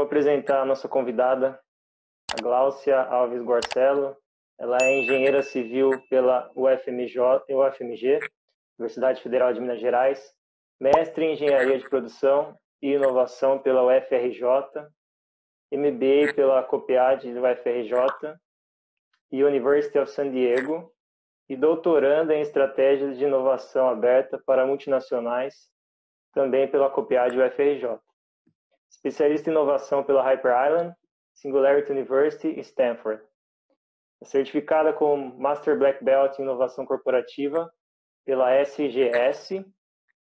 apresentar a nossa convidada, a Gláucia Alves Guarcello. Ela é engenheira civil pela UFMG, Universidade Federal de Minas Gerais, mestre em engenharia de produção e inovação pela UFRJ, MBA pela COPEAD do UFRJ e University of San Diego, e doutoranda em estratégias de inovação aberta para multinacionais, também pela COPEAD UFRJ. Especialista em inovação pela Hyper Island, Singularity University e Stanford. É certificada como Master Black Belt em Inovação Corporativa pela SGS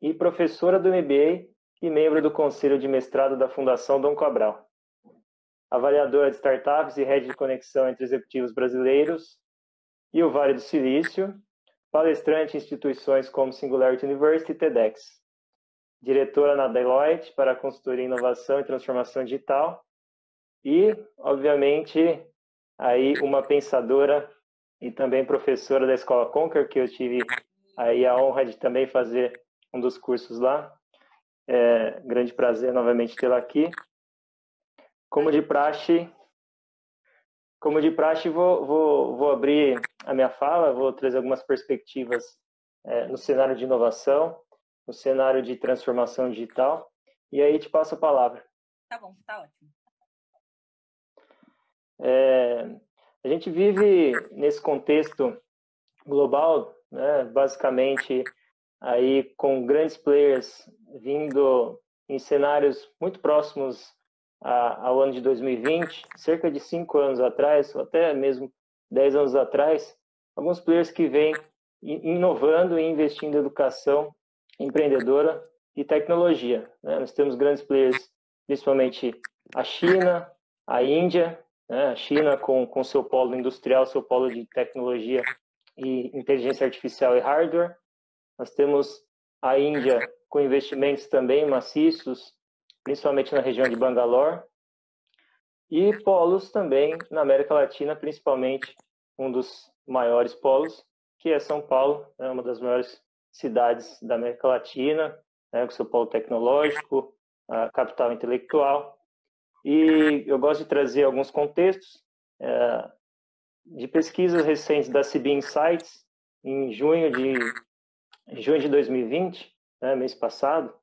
e professora do MBA e membro do Conselho de Mestrado da Fundação Dom Cabral. Avaliadora de startups e rede de conexão entre executivos brasileiros e o Vale do Silício, palestrante em instituições como Singularity University e TEDx. Diretora na Deloitte para consultoria em inovação e transformação digital e, obviamente, aí uma pensadora e também professora da Escola Conquer, que eu tive aí a honra de também fazer um dos cursos lá. Grande prazer novamente tê-la aqui. Como de praxe, vou abrir a minha fala, vou trazer algumas perspectivas no cenário de inovação, no cenário de transformação digital, e aí te passo a palavra. Tá bom, tá ótimo. A gente vive nesse contexto global, né, basicamente aí com grandes players vindo em cenários muito próximos ao ano de 2020, cerca de 5 anos atrás, ou até mesmo 10 anos atrás, alguns players que vêm inovando e investindo em educação empreendedora e tecnologia, né? Nós temos grandes players, principalmente a China, a Índia, né? A China com seu polo industrial, seu polo de tecnologia e inteligência artificial e hardware. Nós temos a Índia com investimentos também maciços, principalmente na região de Bangalore, e polos também na América Latina, principalmente um dos maiores polos, que é São Paulo, é uma das maiores cidades da América Latina, né, com seu polo tecnológico, a capital intelectual. E eu gosto de trazer alguns contextos de pesquisas recentes da CB Insights, em junho de 2020, né, mês passado,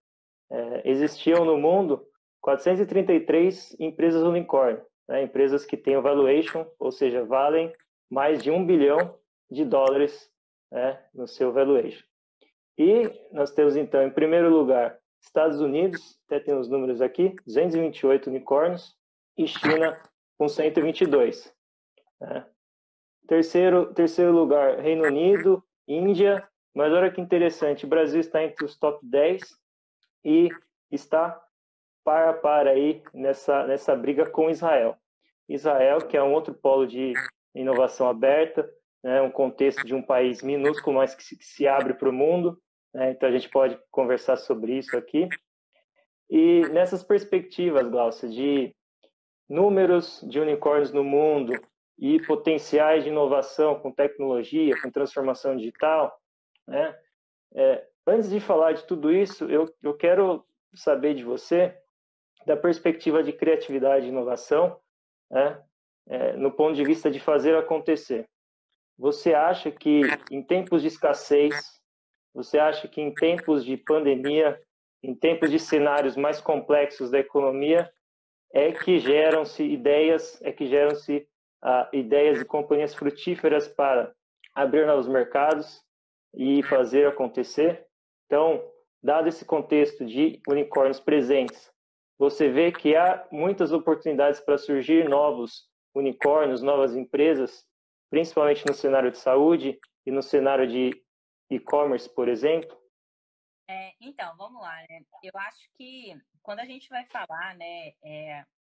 existiam no mundo 433 empresas unicórnio, né, empresas que têm o valuation, ou seja, valem mais de $1 bilhão, né, no seu valuation. E nós temos, então, em primeiro lugar, Estados Unidos, até tem os números aqui, 228 unicórnios, e China com 122. Né? Terceiro lugar, Reino Unido, Índia, mas olha que interessante, o Brasil está entre os top 10 e está par a par aí nessa briga com Israel. Israel, que é um outro polo de inovação aberta, né, um contexto de um país minúsculo, mas que se abre para o mundo, né, então a gente pode conversar sobre isso aqui. E nessas perspectivas, Glaucia, de números de unicórnios no mundo e potenciais de inovação com tecnologia, com transformação digital, né, antes de falar de tudo isso, eu quero saber de você, da perspectiva de criatividade e inovação, né, no ponto de vista de fazer acontecer. Você acha que em tempos de escassez, você acha que em tempos de pandemia, em tempos de cenários mais complexos da economia, que geram-se ideias e companhias frutíferas para abrir novos mercados e fazer acontecer? Então, dado esse contexto de unicórnios presentes, você vê que há muitas oportunidades para surgir novos unicórnios, novas empresas, principalmente no cenário de saúde e no cenário de e-commerce, por exemplo? Então, vamos lá, né? Eu acho que quando a gente vai falar, né,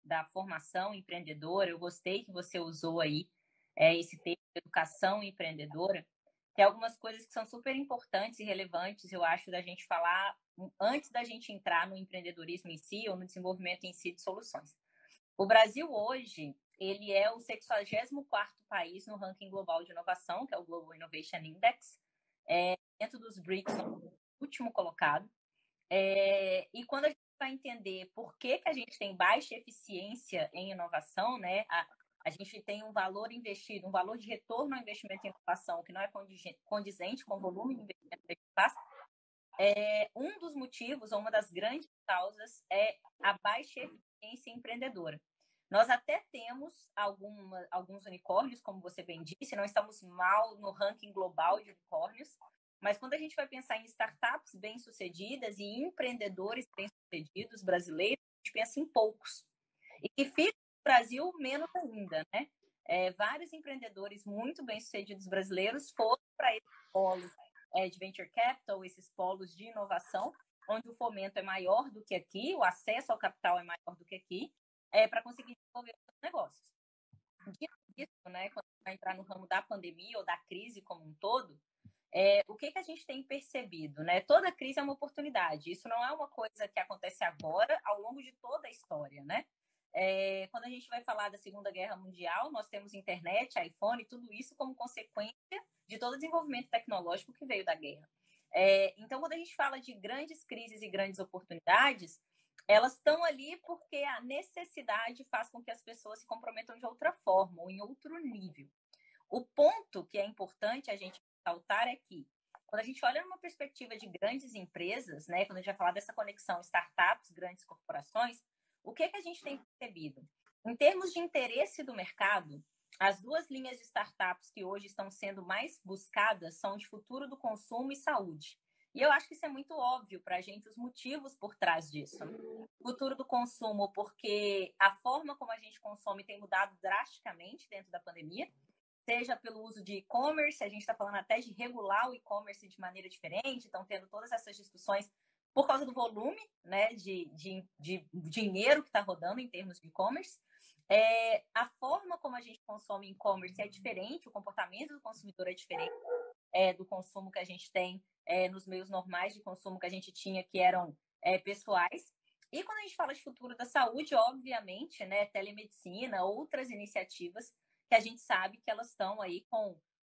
da formação empreendedora, eu gostei que você usou aí esse termo de educação empreendedora. Tem algumas coisas que são super importantes e relevantes, eu acho, da gente falar antes da gente entrar no empreendedorismo em si ou no desenvolvimento em si de soluções. O Brasil hoje, ele é o 64º país no ranking global de inovação, que é o Global Innovation Index, dentro dos BRICS, o último colocado. E quando a gente vai entender por que a gente tem baixa eficiência em inovação, né? A gente tem um valor investido, um valor de retorno ao investimento em inovação que não é condizente com o volume de investimento que a gente faz. Um dos motivos, ou uma das grandes causas, é a baixa eficiência empreendedora. Nós até temos alguns unicórnios, como você bem disse, não estamos mal no ranking global de unicórnios, mas quando a gente vai pensar em startups bem-sucedidas e empreendedores bem-sucedidos brasileiros, a gente pensa em poucos. E que fica no Brasil menos ainda, né? Vários empreendedores muito bem-sucedidos brasileiros foram para esses polos de venture capital, esses polos de inovação, onde o fomento é maior do que aqui, o acesso ao capital é maior do que aqui, para conseguir desenvolver os negócios. Dito isso, né, quando a gente vai entrar no ramo da pandemia ou da crise como um todo, o que a gente tem percebido, né? Toda crise é uma oportunidade. Isso não é uma coisa que acontece agora, ao longo de toda a história, né? Quando a gente vai falar da Segunda Guerra Mundial, nós temos internet, iPhone, tudo isso como consequência de todo o desenvolvimento tecnológico que veio da guerra. Então, quando a gente fala de grandes crises e grandes oportunidades, elas estão ali porque a necessidade faz com que as pessoas se comprometam de outra forma ou em outro nível. O ponto que é importante a gente ressaltar é que, quando a gente olha numa perspectiva de grandes empresas, né, quando a gente vai falar dessa conexão startups, grandes corporações, o que a gente tem percebido? Em termos de interesse do mercado, as duas linhas de startups que hoje estão sendo mais buscadas são de futuro do consumo e saúde. E eu acho que isso é muito óbvio para a gente, os motivos por trás disso. Futuro do consumo, porque a forma como a gente consome tem mudado drasticamente dentro da pandemia, seja pelo uso de e-commerce, a gente está falando até de regular o e-commerce de maneira diferente, estão tendo todas essas discussões por causa do volume, né, de dinheiro que está rodando em termos de e-commerce. A forma como a gente consome e-commerce é diferente, o comportamento do consumidor é diferente do consumo que a gente tem nos meios normais de consumo que a gente tinha, que eram pessoais. E quando a gente fala de futuro da saúde, obviamente, né, telemedicina, outras iniciativas que a gente sabe que elas estão aí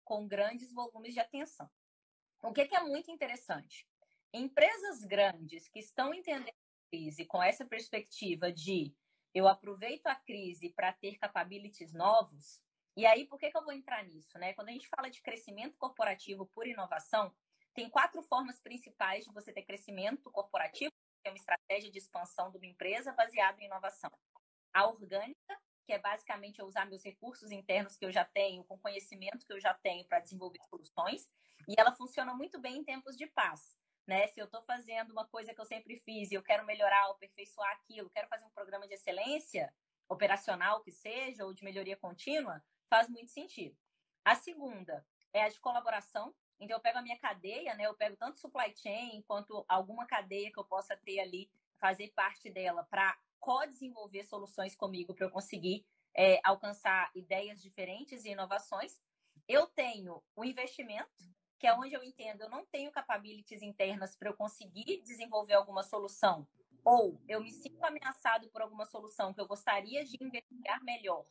com grandes volumes de atenção. O que é muito interessante? Empresas grandes que estão entendendo a crise com essa perspectiva de eu aproveito a crise para ter capabilities novos, e aí por que eu vou entrar nisso, né? Quando a gente fala de crescimento corporativo por inovação, tem 4 formas principais de você ter crescimento corporativo, que é uma estratégia de expansão de uma empresa baseada em inovação. A orgânica, que é basicamente eu usar meus recursos internos que eu já tenho, com conhecimento que eu já tenho para desenvolver soluções, e ela funciona muito bem em tempos de paz. Né? Se eu estou fazendo uma coisa que eu sempre fiz e eu quero melhorar, aperfeiçoar aquilo, quero fazer um programa de excelência operacional que seja, ou de melhoria contínua, faz muito sentido. A segunda é a de colaboração. Então, eu pego a minha cadeia, né? Eu pego tanto supply chain quanto alguma cadeia que eu possa ter ali, fazer parte dela para co-desenvolver soluções comigo para eu conseguir alcançar ideias diferentes e inovações. Eu tenho o investimento, que é onde eu entendo, eu não tenho capabilities internas para eu conseguir desenvolver alguma solução, ou eu me sinto ameaçado por alguma solução que eu gostaria de investigar melhor,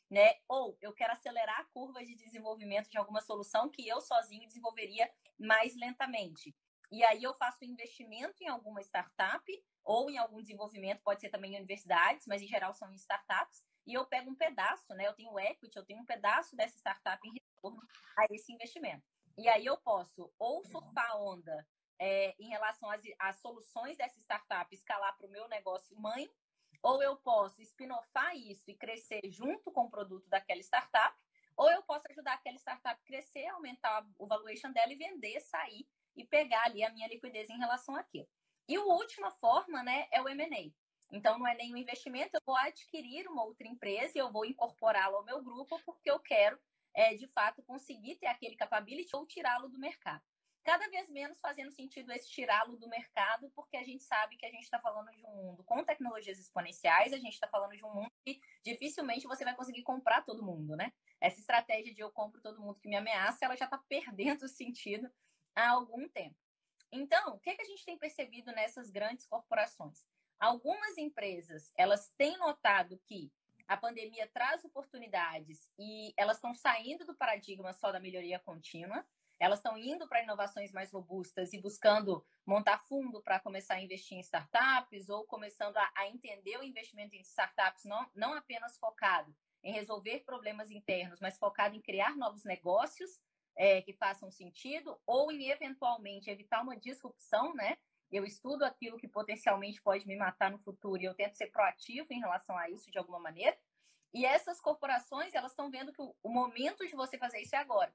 né? Ou eu quero acelerar a curva de desenvolvimento de alguma solução que eu sozinho desenvolveria mais lentamente. E aí eu faço investimento em alguma startup ou em algum desenvolvimento, pode ser também em universidades, mas em geral são em startups, e eu pego um pedaço, né? Eu tenho equity, eu tenho um pedaço dessa startup em retorno a esse investimento. E aí eu posso ou surfar a onda em relação às soluções dessa startup, escalar para o meu negócio mãe, ou eu posso spin-offar isso e crescer junto com o produto daquela startup, ou eu posso ajudar aquela startup a crescer, aumentar o valuation dela e vender, sair e pegar ali a minha liquidez em relação àquilo. E a última forma, né, é o M&A. Então, não é nenhum investimento, eu vou adquirir uma outra empresa e eu vou incorporá-la ao meu grupo porque eu quero de fato, conseguir ter aquele capability ou tirá-lo do mercado. Cada vez menos fazendo sentido esse tirá-lo do mercado, porque a gente sabe que a gente está falando de um mundo com tecnologias exponenciais, a gente está falando de um mundo que dificilmente você vai conseguir comprar todo mundo, né? Essa estratégia de eu compro todo mundo que me ameaça, ela já está perdendo sentido há algum tempo. Então, o que a gente tem percebido nessas grandes corporações? Algumas empresas, elas têm notado que a pandemia traz oportunidades e elas estão saindo do paradigma só da melhoria contínua. elas estão indo para inovações mais robustas e buscando montar fundo para começar a investir em startups ou começando a entender o investimento em startups não apenas focado em resolver problemas internos, mas focado em criar novos negócios que façam sentido ou em, eventualmente, evitar uma disrupção, né? Eu estudo aquilo que potencialmente pode me matar no futuro e eu tento ser proativo em relação a isso de alguma maneira. E essas corporações, elas estão vendo que o momento de você fazer isso é agora.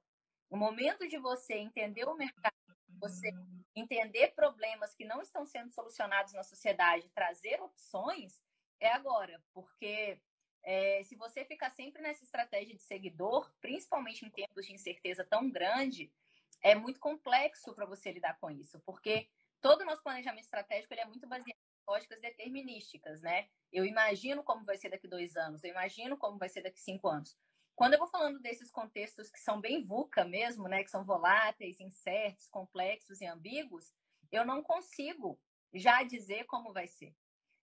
O momento de você entender o mercado, você entender problemas que não estão sendo solucionados na sociedade, trazer opções, é agora. Porque se você ficar sempre nessa estratégia de seguidor, principalmente em tempos de incerteza tão grande, é muito complexo para você lidar com isso. Porque todo o nosso planejamento estratégico ele é muito baseado em lógicas determinísticas, né? Eu imagino como vai ser daqui 2 anos, eu imagino como vai ser daqui 5 anos. Quando eu vou falando desses contextos que são bem VUCA mesmo, né, que são voláteis, incertos, complexos e ambíguos, eu não consigo já dizer como vai ser.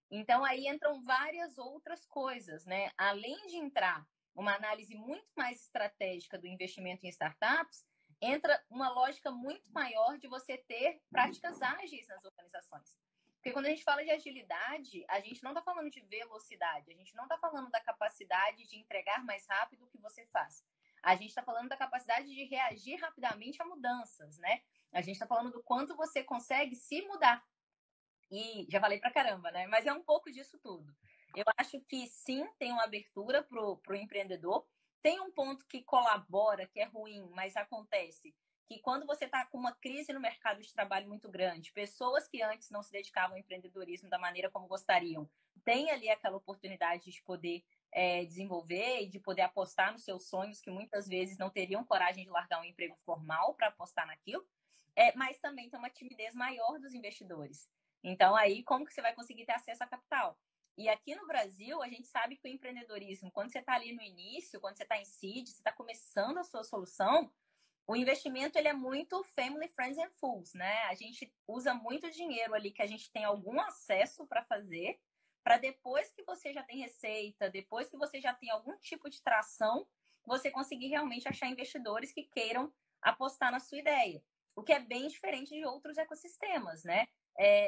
Então, aí entram várias outras coisas, né? Além de entrar uma análise muito mais estratégica do investimento em startups, entra uma lógica muito maior de você ter práticas ágeis nas organizações. Porque quando a gente fala de agilidade, a gente não está falando de velocidade, a gente não está falando da capacidade de entregar mais rápido o que você faz. A gente está falando da capacidade de reagir rapidamente a mudanças, né? A gente está falando do quanto você consegue se mudar. E já falei pra caramba, né? Mas é um pouco disso tudo. Eu acho que sim, tem uma abertura pro empreendedor. Tem um ponto que colabora, que é ruim, mas acontece que quando você está com uma crise no mercado de trabalho muito grande, pessoas que antes não se dedicavam ao empreendedorismo da maneira como gostariam, têm ali aquela oportunidade de poder desenvolver e de poder apostar nos seus sonhos, que muitas vezes não teriam coragem de largar um emprego formal para apostar naquilo, mas também tem uma timidez maior dos investidores. Então, aí, como que você vai conseguir ter acesso a capital? E aqui no Brasil, a gente sabe que o empreendedorismo, quando você está ali no início, quando você está em seed, você está começando a sua solução, o investimento ele é muito family, friends and fools, né? A gente usa muito dinheiro ali que a gente tem algum acesso para fazer, para depois que você já tem receita, depois que você já tem algum tipo de tração, você conseguir realmente achar investidores que queiram apostar na sua ideia. O que é bem diferente de outros ecossistemas, né?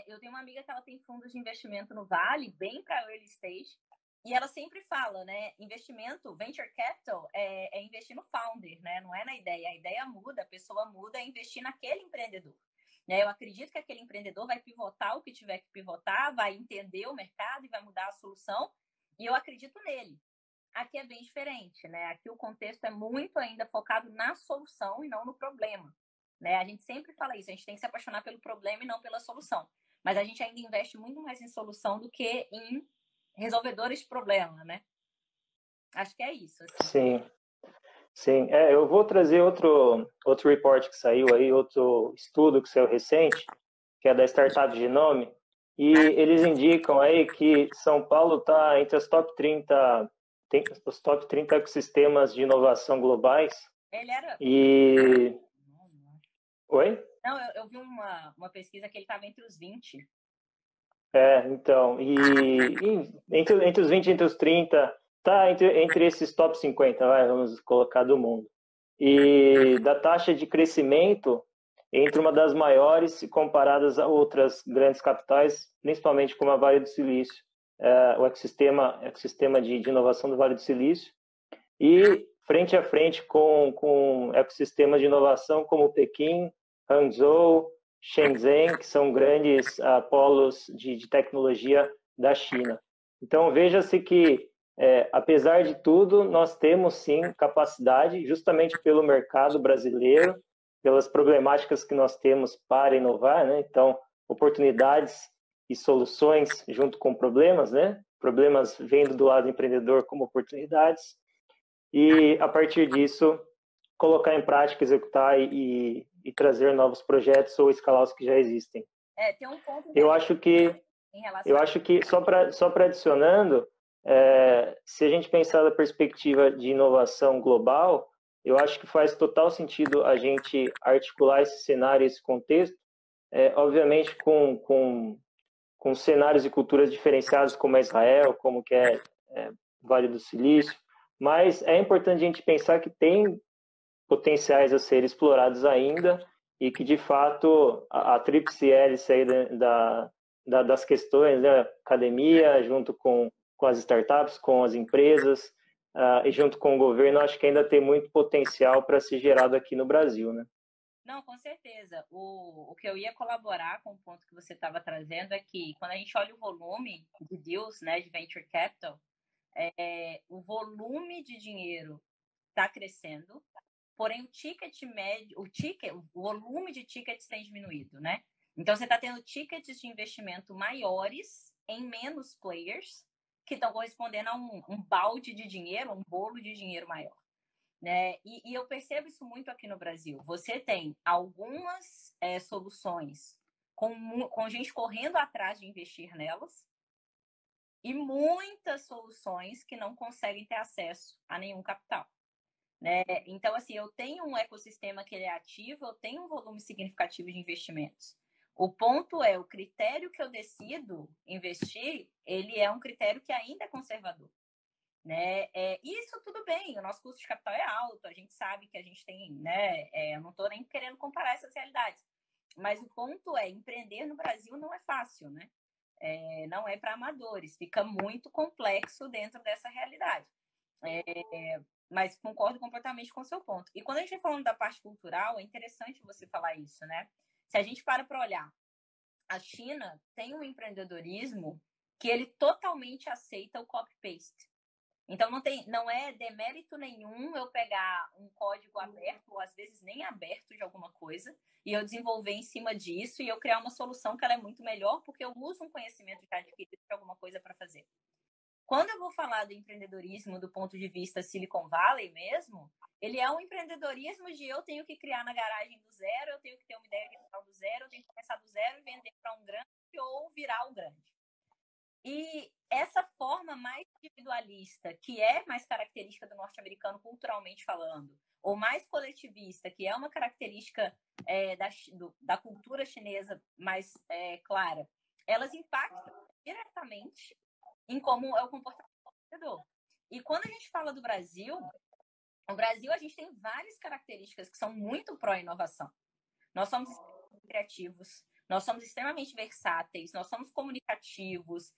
Eu tenho uma amiga que ela tem fundos de investimento no Vale, bem para early stage, e ela sempre fala, né? Investimento, venture capital, é investir no founder, né? Não é na ideia. A ideia muda, a pessoa muda, é investir naquele empreendedor. Né? Eu acredito que aquele empreendedor vai pivotar o que tiver que pivotar, vai entender o mercado e vai mudar a solução, e eu acredito nele. Aqui é bem diferente, né? Aqui o contexto é muito ainda focado na solução e não no problema. Né? A gente sempre fala isso, a gente tem que se apaixonar pelo problema e não pela solução. Mas a gente ainda investe muito mais em solução do que em resolvedores de problema, né? Acho que é isso. Assim. Sim, sim. Eu vou trazer outro report que saiu aí, outro estudo que saiu recente, que é da Startup Genome, e eles indicam aí que São Paulo está entre os top 30 ecossistemas de inovação globais. Ele era... E... Oi? Não, eu vi uma pesquisa que ele estava entre os 20. Então, entre os 20 e entre os 30, tá entre esses top 50, vamos colocar, do mundo. E da taxa de crescimento, entre uma das maiores comparadas a outras grandes capitais, principalmente como a Vale do Silício, o ecossistema de inovação do Vale do Silício, e frente a frente com ecossistemas de inovação como Pequim, Hangzhou, Shenzhen, que são grandes polos de tecnologia da China. Então, veja-se que, apesar de tudo, nós temos, sim, capacidade, justamente pelo mercado brasileiro, pelas problemáticas que nós temos para inovar, né? Então, oportunidades e soluções junto com problemas, né? Problemas vendo do lado empreendedor como oportunidades, e, a partir disso, colocar em prática, executar e trazer novos projetos ou escalar os que já existem. Tem um ponto eu acho que só para adicionando, se a gente pensar da perspectiva de inovação global, eu acho que faz total sentido a gente articular esse cenário, esse contexto, obviamente com cenários e culturas diferenciados, como é Israel, como que é Vale do Silício, mas é importante a gente pensar que tem potenciais a serem explorados ainda e que, de fato, a tríplice hélice aí das questões, né, academia, junto com as startups, com as empresas e junto com o governo, acho que ainda tem muito potencial para ser gerado aqui no Brasil, né? Não, com certeza. O que eu ia colaborar com o ponto que você estava trazendo é que quando a gente olha o volume de deals, né, de venture capital, o volume de dinheiro está crescendo, porém o ticket médio, o volume de tickets tem diminuído, né? Então você está tendo tickets de investimento maiores em menos players que estão correspondendo a um balde de dinheiro, um bolo de dinheiro maior. Né? E eu percebo isso muito aqui no Brasil. Você tem algumas soluções com gente correndo atrás de investir nelas e muitas soluções que não conseguem ter acesso a nenhum capital. Né? Então, assim, eu tenho um ecossistema que ele é ativo, eu tenho um volume significativo de investimentos. O ponto é, o critério que eu decido investir, ele é um critério que ainda é conservador. Né? Isso tudo bem, o nosso custo de capital é alto, a gente sabe que a gente tem, né? Eu não estou nem querendo comparar essas realidades, mas o ponto é, empreender no Brasil não é fácil, né? Não é para amadores, fica muito complexo dentro dessa realidade. Mas concordo completamente com o seu ponto. E quando a gente vai falando da parte cultural, é interessante você falar isso, né? Se a gente para olhar, a China tem um empreendedorismo que ele totalmente aceita o copy-paste. Então, não é demérito nenhum eu pegar um código aberto, ou às vezes nem aberto de alguma coisa, e eu desenvolver em cima disso e eu criar uma solução que ela é muito melhor, porque eu uso um conhecimento já adquirido para alguma coisa para fazer. Quando eu vou falar do empreendedorismo do ponto de vista Silicon Valley mesmo, ele é um empreendedorismo de eu tenho que criar na garagem do zero, eu tenho que ter uma ideia do zero, eu tenho que começar do zero e vender para um grande ou virar o grande. E essa forma mais individualista, que é mais característica do norte-americano culturalmente falando, ou mais coletivista, que é uma característica da cultura chinesa mais clara, elas impactam diretamente em como é o comportamento do empreendedor. E quando a gente fala do Brasil, no Brasil a gente tem várias características que são muito pró-inovação. Nós somos extremamente criativos, nós somos extremamente versáteis, nós somos comunicativos,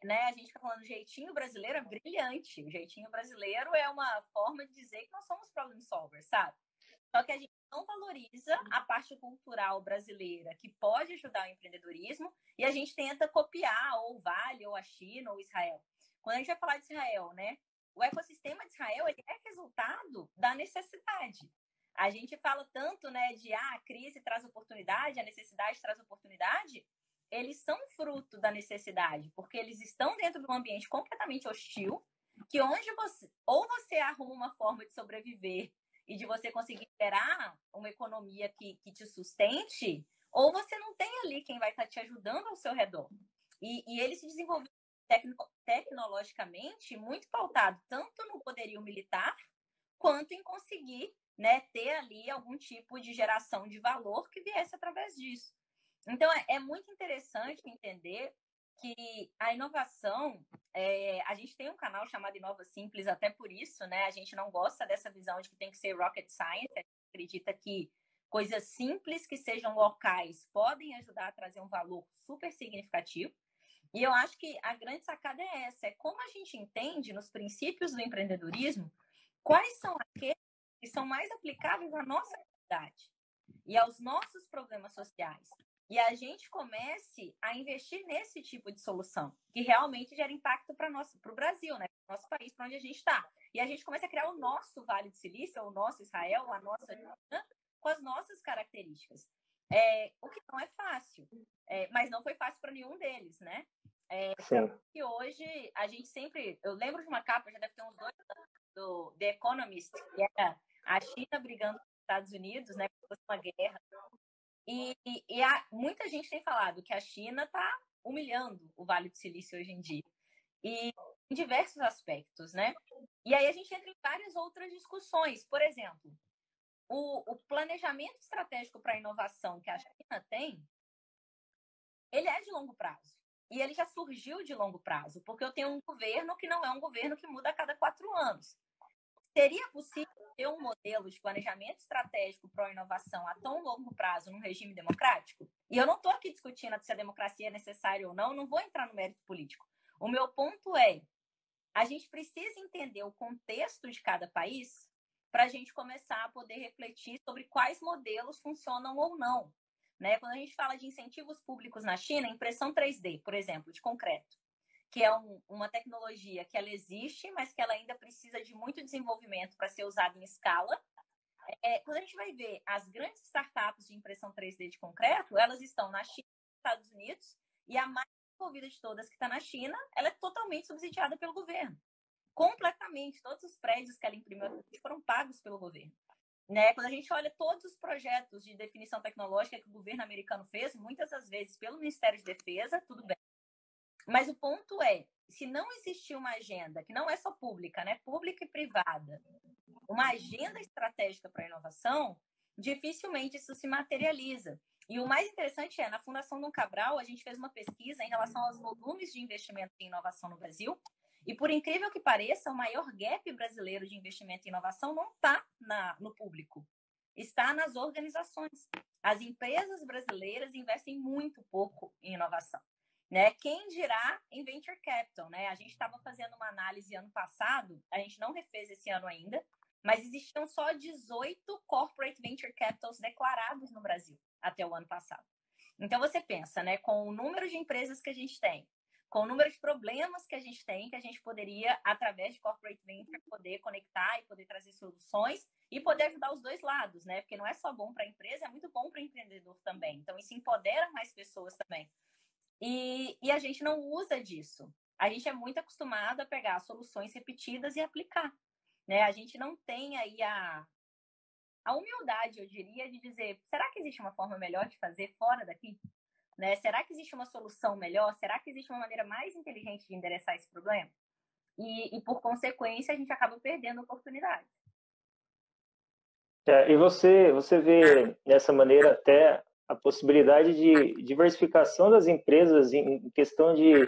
né? A gente está falando jeitinho brasileiro é brilhante. O jeitinho brasileiro é uma forma de dizer que nós somos problem solvers, sabe? Só que a gente não valoriza a parte cultural brasileira que pode ajudar o empreendedorismo e a gente tenta copiar ou o Vale, ou a China, ou Israel. Quando a gente vai falar de Israel, né? O ecossistema de Israel ele é resultado da necessidade. A gente fala tanto, né, de a crise traz oportunidade, a necessidade traz oportunidade. Eles são fruto da necessidade, porque eles estão dentro de um ambiente completamente hostil, que onde você arruma uma forma de sobreviver e de você conseguir gerar uma economia que te sustente, ou você não tem ali quem vai estar te ajudando ao seu redor. E ele se desenvolveu tecnologicamente muito pautado tanto no poderio militar, quanto em conseguir, né, ter ali algum tipo de geração de valor que viesse através disso. Então, é muito interessante entender que a inovação, a gente tem um canal chamado Inova Simples, até por isso, né? A gente não gosta dessa visão de que tem que ser rocket science, a gente acredita que coisas simples que sejam locais podem ajudar a trazer um valor super significativo. E eu acho que a grande sacada é essa, é como a gente entende nos princípios do empreendedorismo quais são aqueles que são mais aplicáveis à nossa realidade e aos nossos problemas sociais. E a gente comece a investir nesse tipo de solução, que realmente gera impacto para o Brasil, né? Para o nosso país, para onde a gente está. E a gente começa a criar o nosso Vale do Silício, o nosso Israel, a nossa China, com as nossas características. O que não é fácil, mas não foi fácil para nenhum deles, né? E hoje a gente sempre... Eu lembro de uma capa, já deve ter uns 2 anos, do The Economist, que era a China brigando com os Estados Unidos, né? Como se fosse uma guerra. E muita gente tem falado que a China está humilhando o Vale do Silício hoje em dia. E em diversos aspectos, né? E aí a gente entra em várias outras discussões. Por exemplo, o planejamento estratégico para a inovação que a China tem, ele é de longo prazo. E ele já surgiu de longo prazo, porque eu tenho um governo que não é um governo que muda a cada 4 anos. Seria possível ter um modelo de planejamento estratégico para a inovação a tão longo prazo num regime democrático? E eu não estou aqui discutindo se a democracia é necessária ou não vou entrar no mérito político. O meu ponto é, a gente precisa entender o contexto de cada país para a gente começar a poder refletir sobre quais modelos funcionam ou não. Né? Quando a gente fala de incentivos públicos na China, impressão 3D, por exemplo, de concreto, que é uma tecnologia que ela existe, mas que ela ainda precisa de muito desenvolvimento para ser usada em escala. Quando a gente vai ver as grandes startups de impressão 3D de concreto, elas estão na China, nos Estados Unidos, e a mais desenvolvida de todas, que está na China, ela é totalmente subsidiada pelo governo. Completamente. Todos os prédios que ela imprimiu foram pagos pelo governo. Né? Quando a gente olha todos os projetos de definição tecnológica que o governo americano fez, muitas das vezes pelo Ministério de Defesa, tudo bem. Mas o ponto é, se não existir uma agenda, que não é só pública, né? Pública e privada, uma agenda estratégica para a inovação, dificilmente isso se materializa. E o mais interessante é, na Fundação Dom Cabral, a gente fez uma pesquisa em relação aos volumes de investimento em inovação no Brasil, e por incrível que pareça, o maior gap brasileiro de investimento em inovação não está no público, está nas organizações. As empresas brasileiras investem muito pouco em inovação. Né? Quem dirá em Venture Capital, né? A gente estava fazendo uma análise ano passado, a gente não refez esse ano ainda, mas existiam só 18 Corporate Venture Capitals declarados no Brasil até o ano passado. Então você pensa, né? Com o número de empresas que a gente tem, com o número de problemas que a gente tem, que a gente poderia, através de Corporate Venture, poder conectar e poder trazer soluções e poder ajudar os dois lados, né? Porque não é só bom para a empresa, é muito bom para o empreendedor também. Então isso empodera mais pessoas também. E a gente não usa disso. A gente é muito acostumado a pegar soluções repetidas e aplicar. Né? A gente não tem aí a humildade, eu diria, de dizer, será que existe uma forma melhor de fazer fora daqui? Né? Será que existe uma solução melhor? Será que existe uma maneira mais inteligente de endereçar esse problema? E por consequência, a gente acaba perdendo oportunidades. E você vê dessa maneira até a possibilidade de diversificação das empresas em questão de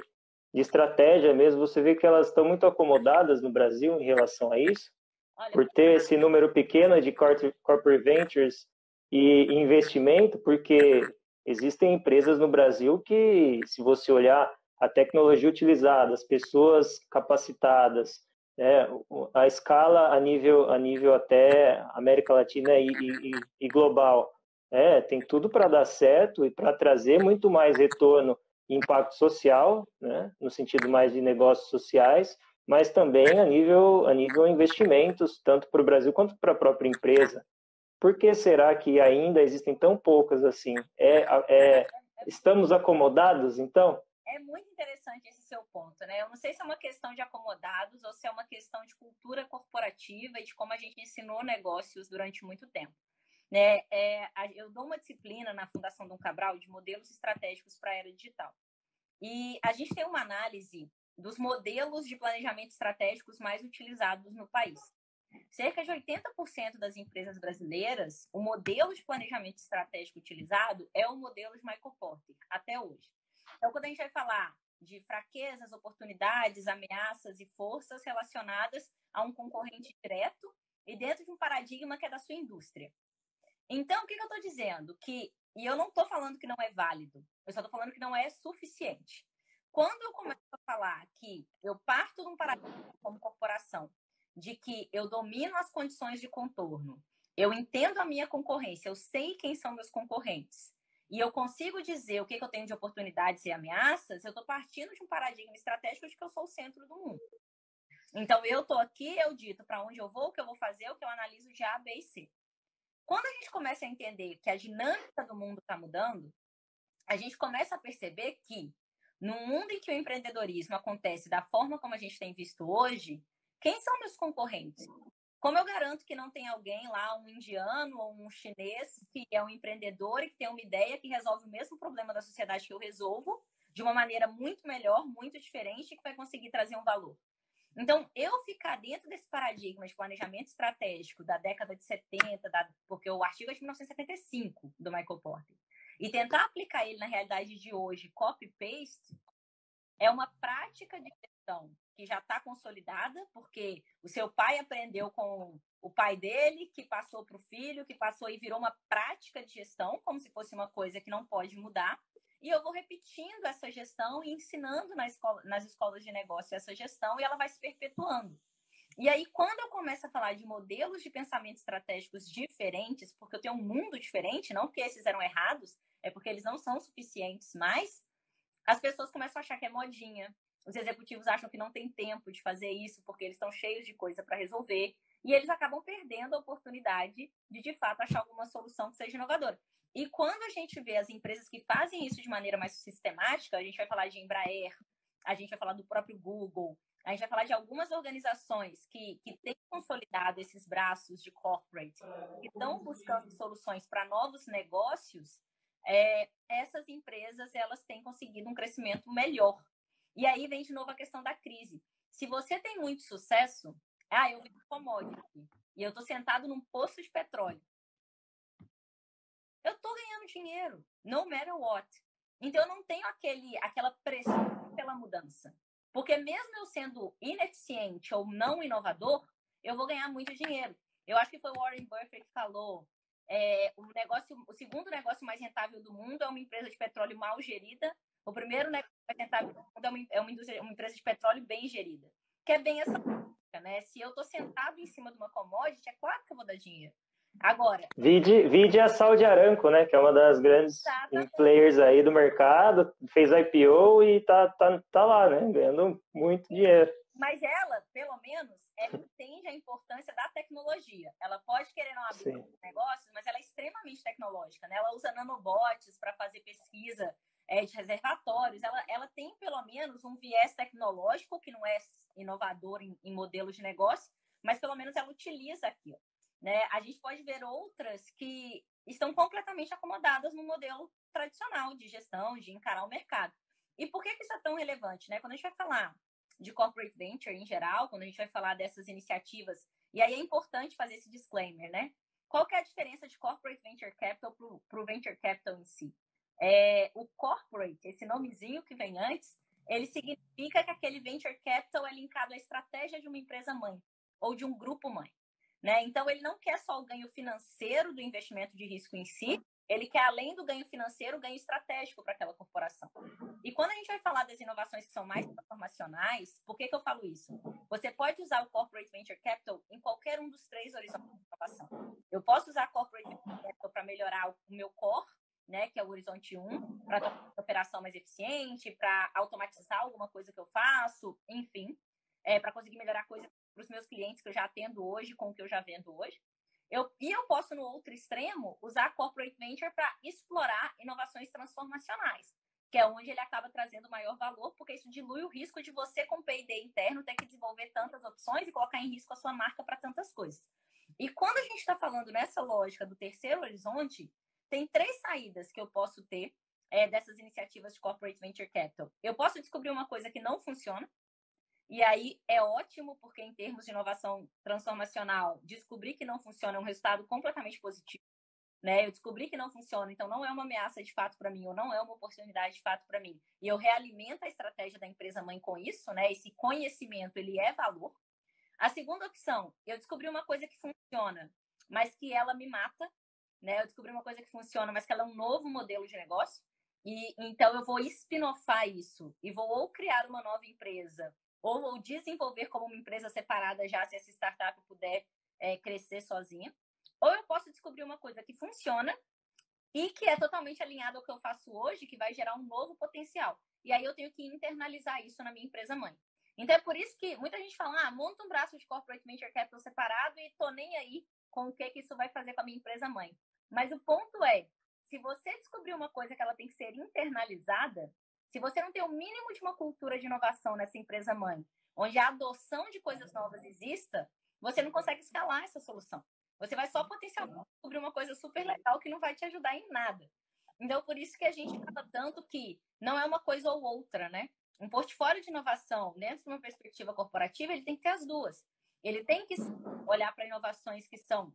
estratégia mesmo. Você vê que elas estão muito acomodadas no Brasil em relação a isso, Olha, por ter esse número pequeno de corporate ventures e investimento, porque existem empresas no Brasil que, se você olhar a tecnologia utilizada, as pessoas capacitadas, né, a escala a nível até América Latina e global, tem tudo para dar certo e para trazer muito mais retorno e impacto social, né, no sentido mais de negócios sociais, mas também a nível investimentos, tanto para o Brasil quanto para a própria empresa. Por que será que ainda existem tão poucas assim? Estamos acomodados, então? É muito interessante esse seu ponto, né? Eu não sei se é uma questão de acomodados ou se é uma questão de cultura corporativa e de como a gente ensinou negócios durante muito tempo. Né? Eu dou uma disciplina na Fundação Dom Cabral de modelos estratégicos para a era digital. E a gente tem uma análise dos modelos de planejamento estratégicos mais utilizados no país. Cerca de 80% das empresas brasileiras, o modelo de planejamento estratégico utilizado é o modelo de Michael Porter, até hoje. Então, quando a gente vai falar de fraquezas, oportunidades, ameaças e forças relacionadas a um concorrente direto e dentro de um paradigma que é da sua indústria. Então, o que eu estou dizendo? E eu não estou falando que não é válido, eu só estou falando que não é suficiente. Quando eu começo a falar que eu parto de um paradigma como corporação, de que eu domino as condições de contorno, eu entendo a minha concorrência, eu sei quem são meus concorrentes, e eu consigo dizer o que eu tenho de oportunidades e ameaças, eu estou partindo de um paradigma estratégico de que eu sou o centro do mundo. Então, eu estou aqui, eu dito para onde eu vou, o que eu vou fazer, o que eu analiso de A, B e C. Quando a gente começa a entender que a dinâmica do mundo está mudando, a gente começa a perceber que, no mundo em que o empreendedorismo acontece da forma como a gente tem visto hoje, quem são meus concorrentes? Como eu garanto que não tem alguém lá, um indiano ou um chinês, que é um empreendedor e que tem uma ideia que resolve o mesmo problema da sociedade que eu resolvo, de uma maneira muito melhor, muito diferente, e que vai conseguir trazer um valor? Então, eu ficar dentro desse paradigma de planejamento estratégico da década de 70, porque o artigo é de 1975, do Michael Porter, e tentar aplicar ele na realidade de hoje, copy-paste, é uma prática de gestão que já está consolidada, porque o seu pai aprendeu com o pai dele, que passou para o filho, que passou e virou uma prática de gestão, como se fosse uma coisa que não pode mudar. E eu vou repetindo essa gestão e ensinando nas escolas de negócio essa gestão e ela vai se perpetuando. E aí, quando eu começo a falar de modelos de pensamento estratégicos diferentes, porque eu tenho um mundo diferente, não porque esses eram errados, é porque eles não são suficientes mais, as pessoas começam a achar que é modinha. Os executivos acham que não tem tempo de fazer isso porque eles estão cheios de coisa para resolver e eles acabam perdendo a oportunidade de fato, achar alguma solução que seja inovadora. E quando a gente vê as empresas que fazem isso de maneira mais sistemática, a gente vai falar de Embraer, a gente vai falar do próprio Google, a gente vai falar de algumas organizações que têm consolidado esses braços de corporate, que estão buscando soluções para novos negócios, essas empresas elas têm conseguido um crescimento melhor. E aí vem de novo a questão da crise. Se você tem muito sucesso, eu vendo commodity e eu estou sentado num poço de petróleo, eu estou ganhando dinheiro, no matter what. Então eu não tenho aquela pressão pela mudança. Porque mesmo eu sendo ineficiente ou não inovador, eu vou ganhar muito dinheiro. Eu acho que foi o Warren Buffett que falou, o segundo negócio mais rentável do mundo é uma empresa de petróleo mal gerida. O primeiro negócio mais rentável do mundo é uma empresa de petróleo bem gerida. Que é bem essa lógica, né? Se eu estou sentado em cima de uma commodity, é claro que eu vou dar dinheiro. Agora... Vide a Saudi Aramco, né? Que é uma das grandes players aí do mercado, fez IPO e tá lá, né? Ganhando muito dinheiro. Mas ela, pelo menos, entende a importância da tecnologia. Ela pode querer não abrir negócios, mas ela é extremamente tecnológica, né? Ela usa nanobots para fazer pesquisa de reservatórios. Ela tem, pelo menos, um viés tecnológico que não é inovador em modelos de negócio, mas, pelo menos, ela utiliza aquilo. Né? A gente pode ver outras que estão completamente acomodadas no modelo tradicional de gestão, de encarar o mercado. E por que isso é tão relevante? Né? Quando a gente vai falar de corporate venture em geral, quando a gente vai falar dessas iniciativas, e aí é importante fazer esse disclaimer, né? Qual que é a diferença de corporate venture capital para o venture capital em si? O corporate, esse nomezinho que vem antes, ele significa que aquele venture capital é linkado à estratégia de uma empresa mãe ou de um grupo mãe. Né? Então, ele não quer só o ganho financeiro do investimento de risco em si, ele quer, além do ganho financeiro, o ganho estratégico para aquela corporação. E quando a gente vai falar das inovações que são mais transformacionais, por que eu falo isso? Você pode usar o Corporate Venture Capital em qualquer um dos 3 horizontes de inovação. Eu posso usar Corporate Venture Capital para melhorar o meu core, né, que é o horizonte 1, para tornar a operação mais eficiente, para automatizar alguma coisa que eu faço, enfim, para conseguir melhorar coisas para os meus clientes que eu já atendo hoje, com o que eu já vendo hoje. Eu posso, no outro extremo, usar a Corporate Venture para explorar inovações transformacionais, que é onde ele acaba trazendo maior valor, porque isso dilui o risco de você, com P&D interno, ter que desenvolver tantas opções e colocar em risco a sua marca para tantas coisas. E quando a gente está falando nessa lógica do terceiro horizonte, tem 3 saídas que eu posso ter dessas iniciativas de Corporate Venture Capital. Eu posso descobrir uma coisa que não funciona, e aí é ótimo, porque em termos de inovação transformacional, descobrir que não funciona é um resultado completamente positivo. Né? Eu descobri que não funciona, então não é uma ameaça de fato para mim, ou não é uma oportunidade de fato para mim. E eu realimento a estratégia da empresa-mãe com isso, né? Esse conhecimento, ele é valor. A segunda opção, eu descobri uma coisa que funciona, mas que ela me mata, né? Eu descobri uma coisa que funciona, mas que ela é um novo modelo de negócio. E então eu vou spin-offar isso e vou ou criar uma nova empresa, ou desenvolver como uma empresa separada já, se essa startup puder crescer sozinha. Ou eu posso descobrir uma coisa que funciona e que é totalmente alinhada ao que eu faço hoje, que vai gerar um novo potencial. E aí eu tenho que internalizar isso na minha empresa-mãe. Então é por isso que muita gente fala, monta um braço de Corporate Venture Capital separado e tô nem aí com o que isso vai fazer com a minha empresa-mãe. Mas o ponto é, se você descobrir uma coisa que ela tem que ser internalizada, se você não tem o mínimo de uma cultura de inovação nessa empresa-mãe, onde a adoção de coisas novas exista, você não consegue escalar essa solução. Você vai só potencialmente descobrir uma coisa super legal que não vai te ajudar em nada. Então, por isso que a gente fala tanto que não é uma coisa ou outra, né? Um portfólio de inovação, dentro de uma perspectiva corporativa, ele tem que ter as duas. Ele tem que olhar para inovações que são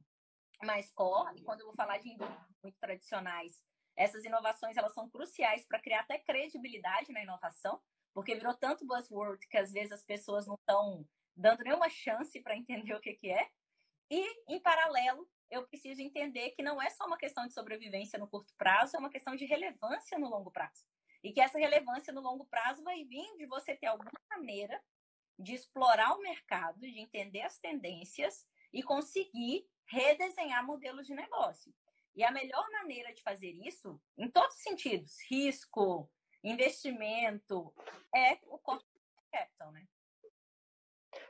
mais core, e quando eu vou falar de indústrias muito tradicionais, essas inovações elas são cruciais para criar até credibilidade na inovação, porque virou tanto buzzword que às vezes as pessoas não estão dando nenhuma chance para entender o que é. E, em paralelo, eu preciso entender que não é só uma questão de sobrevivência no curto prazo, é uma questão de relevância no longo prazo. E que essa relevância no longo prazo vai vir de você ter alguma maneira de explorar o mercado, de entender as tendências e conseguir redesenhar modelos de negócio. E a melhor maneira de fazer isso, em todos os sentidos, risco, investimento, é o corporate capital, né?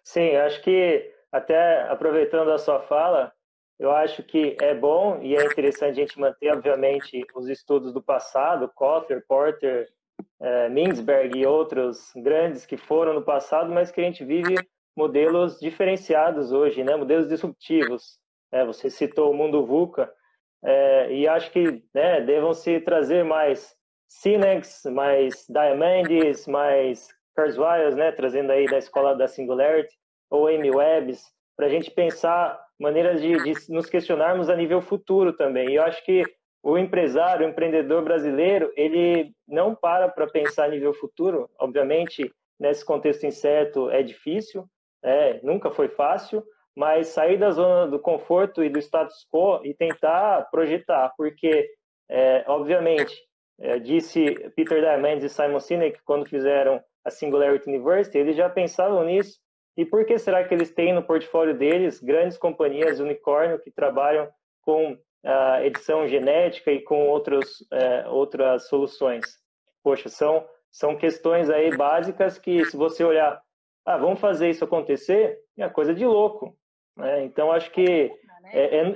Sim, acho que até aproveitando a sua fala, eu acho que é bom e é interessante a gente manter, obviamente, os estudos do passado, Kotler, Porter, Mintzberg e outros grandes que foram no passado, mas que a gente vive modelos diferenciados hoje, né? Modelos disruptivos. Você citou o mundo VUCA, e acho que, né, devam se trazer mais Synex, mais Diamandis, mais Kurzweil, né, trazendo aí da escola da Singularity, ou Amy Webbs, para a gente pensar maneiras de nos questionarmos a nível futuro também. E eu acho que o empresário, o empreendedor brasileiro, ele não para pensar a nível futuro. Obviamente, nesse contexto incerto é difícil, nunca foi fácil, mas sair da zona do conforto e do status quo e tentar projetar, porque, obviamente, disse Peter Diamandis e Simon Sinek, quando fizeram a Singularity University, eles já pensavam nisso. E por que será que eles têm no portfólio deles grandes companhias unicórnio que trabalham com edição genética e com outras soluções? Poxa, são questões aí básicas que, se você olhar, vamos fazer isso acontecer, é coisa de louco. Né? Então, acho que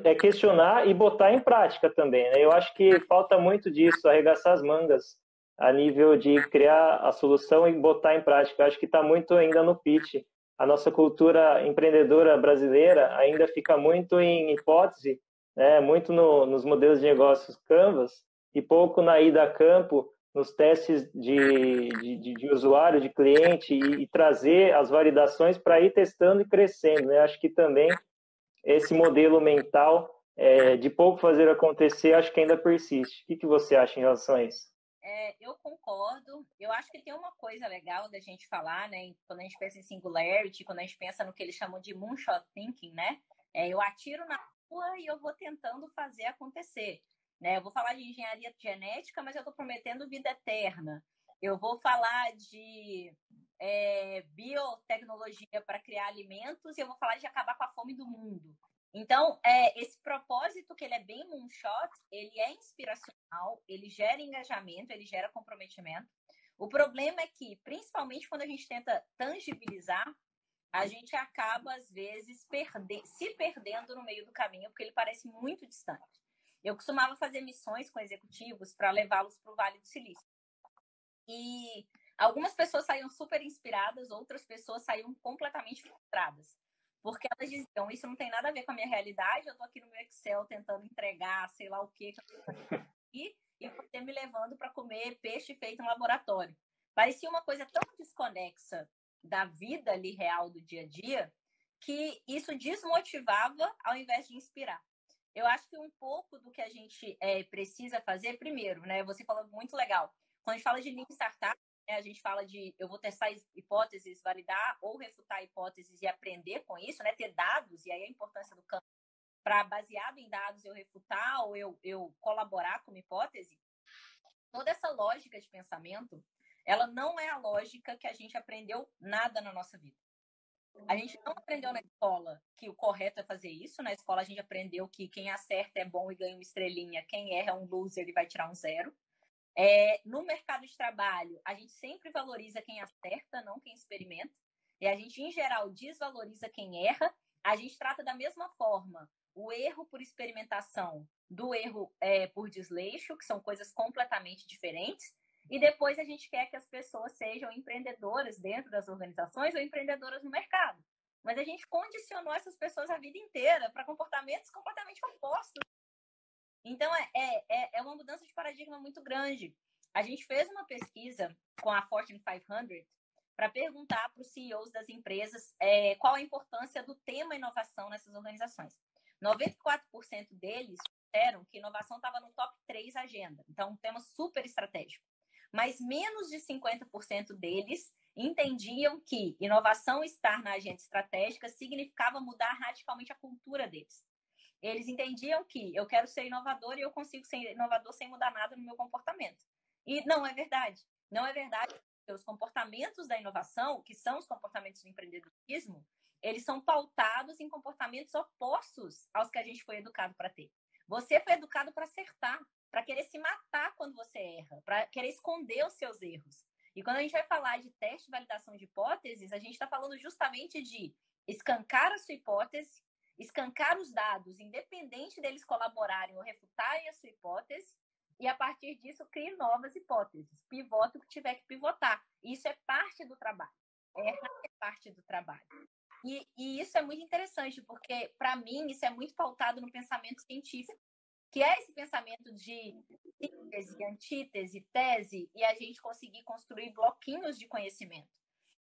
é questionar e botar em prática também. Né? Eu acho que falta muito disso, arregaçar as mangas a nível de criar a solução e botar em prática. Eu acho que está muito ainda no pitch. A nossa cultura empreendedora brasileira ainda fica muito em hipótese, né? Muito nos modelos de negócios Canvas e pouco na ida a campo, nos testes de usuário, de cliente e trazer as validações para ir testando e crescendo. Né? Acho que também esse modelo mental de pouco fazer acontecer, acho que ainda persiste. O que você acha em relação a isso? Eu concordo. Eu acho que tem uma coisa legal da gente falar, né? Quando a gente pensa em singularity, quando a gente pensa no que eles chamam de moonshot thinking, né? Eu atiro na rua e eu vou tentando fazer acontecer. Né? Eu vou falar de engenharia genética, mas eu estou prometendo vida eterna. Eu vou falar de biotecnologia para criar alimentos e eu vou falar de acabar com a fome do mundo. Então, esse propósito, que ele é bem moonshot, ele é inspiracional, ele gera engajamento, ele gera comprometimento. O problema é que, principalmente quando a gente tenta tangibilizar, a gente acaba, às vezes, se perdendo no meio do caminho, porque ele parece muito distante. Eu costumava fazer missões com executivos para levá-los para o Vale do Silício. E algumas pessoas saíam super inspiradas, outras pessoas saíam completamente frustradas. Porque elas diziam, isso não tem nada a ver com a minha realidade, eu tô aqui no meu Excel tentando entregar, sei lá o que e você me levando para comer peixe feito em laboratório. Parecia uma coisa tão desconexa da vida ali real do dia a dia, que isso desmotivava ao invés de inspirar. Eu acho que um pouco do que a gente precisa fazer, primeiro, né? Você falou muito legal. Quando a gente fala de Lean Startup, a gente fala de eu vou testar hipóteses, validar ou refutar hipóteses e aprender com isso, né? Ter dados, e aí a importância do campo para, baseado em dados, eu refutar ou eu colaborar com uma hipótese. Toda essa lógica de pensamento, ela não é a lógica que a gente aprendeu nada na nossa vida. A gente não aprendeu na escola que o correto é fazer isso. Na escola a gente aprendeu que quem acerta é bom e ganha uma estrelinha, quem erra é um loser e vai tirar um 0. No mercado de trabalho, a gente sempre valoriza quem acerta, não quem experimenta. E a gente, em geral, desvaloriza quem erra. A gente trata da mesma forma o erro por experimentação do erro por desleixo, que são coisas completamente diferentes. E depois a gente quer que as pessoas sejam empreendedoras dentro das organizações ou empreendedoras no mercado. Mas a gente condicionou essas pessoas a vida inteira para comportamentos completamente opostos. Então, é uma mudança de paradigma muito grande. A gente fez uma pesquisa com a Fortune 500 para perguntar para os CEOs das empresas qual a importância do tema inovação nessas organizações. 94% deles disseram que inovação estava no top 3 agenda. Então, um tema super estratégico. Mas menos de 50% deles entendiam que inovação estar na agenda estratégica significava mudar radicalmente a cultura deles. Eles entendiam que eu quero ser inovador e eu consigo ser inovador sem mudar nada no meu comportamento. E não é verdade. Não é verdade, porque os comportamentos da inovação, que são os comportamentos do empreendedorismo, eles são pautados em comportamentos opostos aos que a gente foi educado para ter. Você foi educado para acertar, para querer se matar quando você erra, para querer esconder os seus erros. E quando a gente vai falar de teste de validação de hipóteses, a gente está falando justamente de escancar a sua hipótese, escancar os dados, independente deles colaborarem ou refutarem a sua hipótese, e a partir disso crie novas hipóteses. Pivota o que tiver que pivotar. Isso é parte do trabalho. Errar é parte do trabalho. E isso é muito interessante, porque, para mim, isso é muito pautado no pensamento científico, que é esse pensamento de síntese, antítese, tese, e a gente conseguir construir bloquinhos de conhecimento.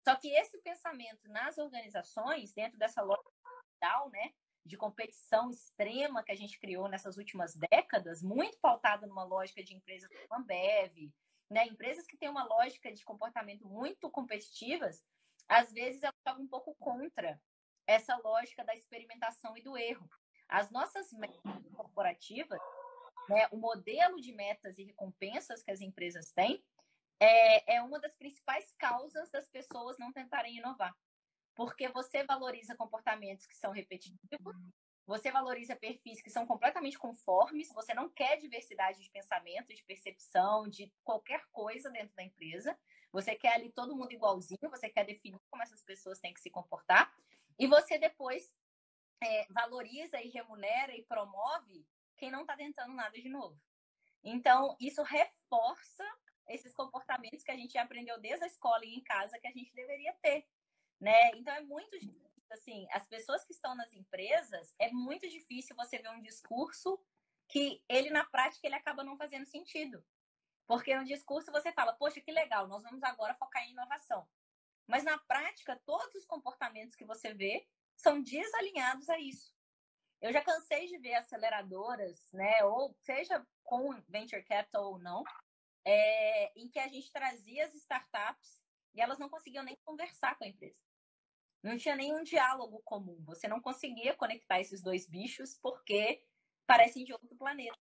Só que esse pensamento nas organizações, dentro dessa lógica digital, né, de competição extrema que a gente criou nessas últimas décadas, muito pautada numa lógica de empresas como a Ambev, né, empresas que têm uma lógica de comportamento muito competitivas, às vezes elas jogam um pouco contra essa lógica da experimentação e do erro. As nossas metas corporativas, né, o modelo de metas e recompensas que as empresas têm, é uma das principais causas das pessoas não tentarem inovar. Porque você valoriza comportamentos que são repetitivos, você valoriza perfis que são completamente conformes, você não quer diversidade de pensamento, de percepção, de qualquer coisa dentro da empresa, você quer ali todo mundo igualzinho, você quer definir como essas pessoas têm que se comportar, e você depois valoriza e remunera e promove quem não está tentando nada de novo. Então, isso reforça esses comportamentos que a gente aprendeu desde a escola e em casa que a gente deveria ter, né? Então, é muito difícil, assim, as pessoas que estão nas empresas, é muito difícil você ver um discurso que ele, na prática, ele acaba não fazendo sentido. Porque no discurso você fala, poxa, que legal, nós vamos agora focar em inovação. Mas, na prática, todos os comportamentos que você vê são desalinhados a isso. Eu já cansei de ver aceleradoras, né, ou seja com venture capital ou não, em que a gente trazia as startups e elas não conseguiam nem conversar com a empresa. Não tinha nenhum diálogo comum. Você não conseguia conectar esses dois bichos porque parecem de outro planeta.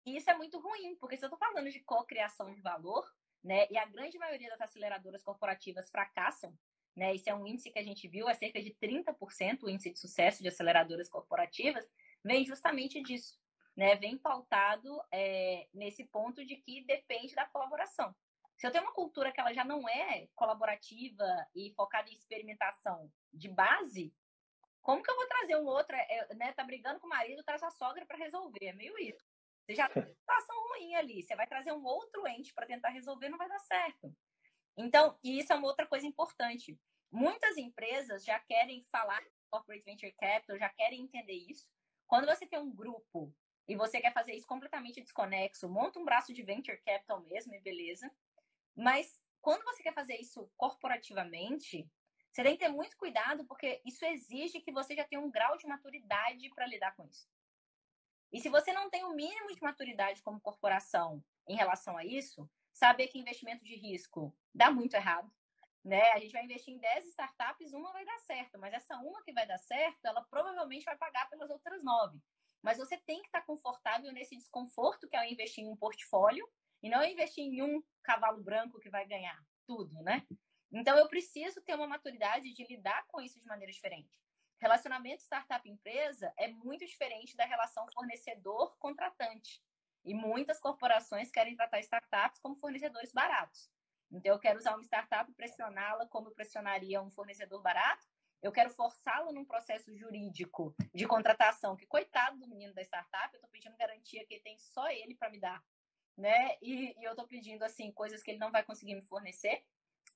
E isso é muito ruim, porque se eu estou falando de cocriação de valor, né, e a grande maioria das aceleradoras corporativas fracassam, né, esse é um índice que a gente viu, é cerca de 30% o índice de sucesso de aceleradoras corporativas, vem justamente disso, né, vem pautado nesse ponto de que depende da colaboração. Se eu tenho uma cultura que ela já não é colaborativa e focada em experimentação de base, como que eu vou trazer um outro, né, tá brigando com o marido, traz a sogra para resolver, é meio isso. Você já tem uma situação ruim ali, você vai trazer um outro ente para tentar resolver, não vai dar certo. Então, e isso é uma outra coisa importante. Muitas empresas já querem falar corporate venture capital, já querem entender isso. Quando você tem um grupo e você quer fazer isso completamente desconexo, monta um braço de venture capital mesmo e beleza. Mas quando você quer fazer isso corporativamente, você tem que ter muito cuidado, porque isso exige que você já tenha um grau de maturidade para lidar com isso. E se você não tem o mínimo de maturidade como corporação em relação a isso, saber que investimento de risco dá muito errado, né? A gente vai investir em 10 startups, uma vai dar certo, mas essa uma que vai dar certo, ela provavelmente vai pagar pelas outras 9. Mas você tem que estar confortável nesse desconforto que é investir em um portfólio e não investir em um cavalo branco que vai ganhar tudo, né? Então, eu preciso ter uma maturidade de lidar com isso de maneira diferente. Relacionamento startup-empresa é muito diferente da relação fornecedor-contratante. E muitas corporações querem tratar startups como fornecedores baratos. Então, eu quero usar uma startup e pressioná-la como eu pressionaria um fornecedor barato. Eu quero forçá-la num processo jurídico de contratação, que coitado do menino da startup, eu estou pedindo garantia que tem só ele para me dar, né? E eu estou pedindo, assim, coisas que ele não vai conseguir me fornecer.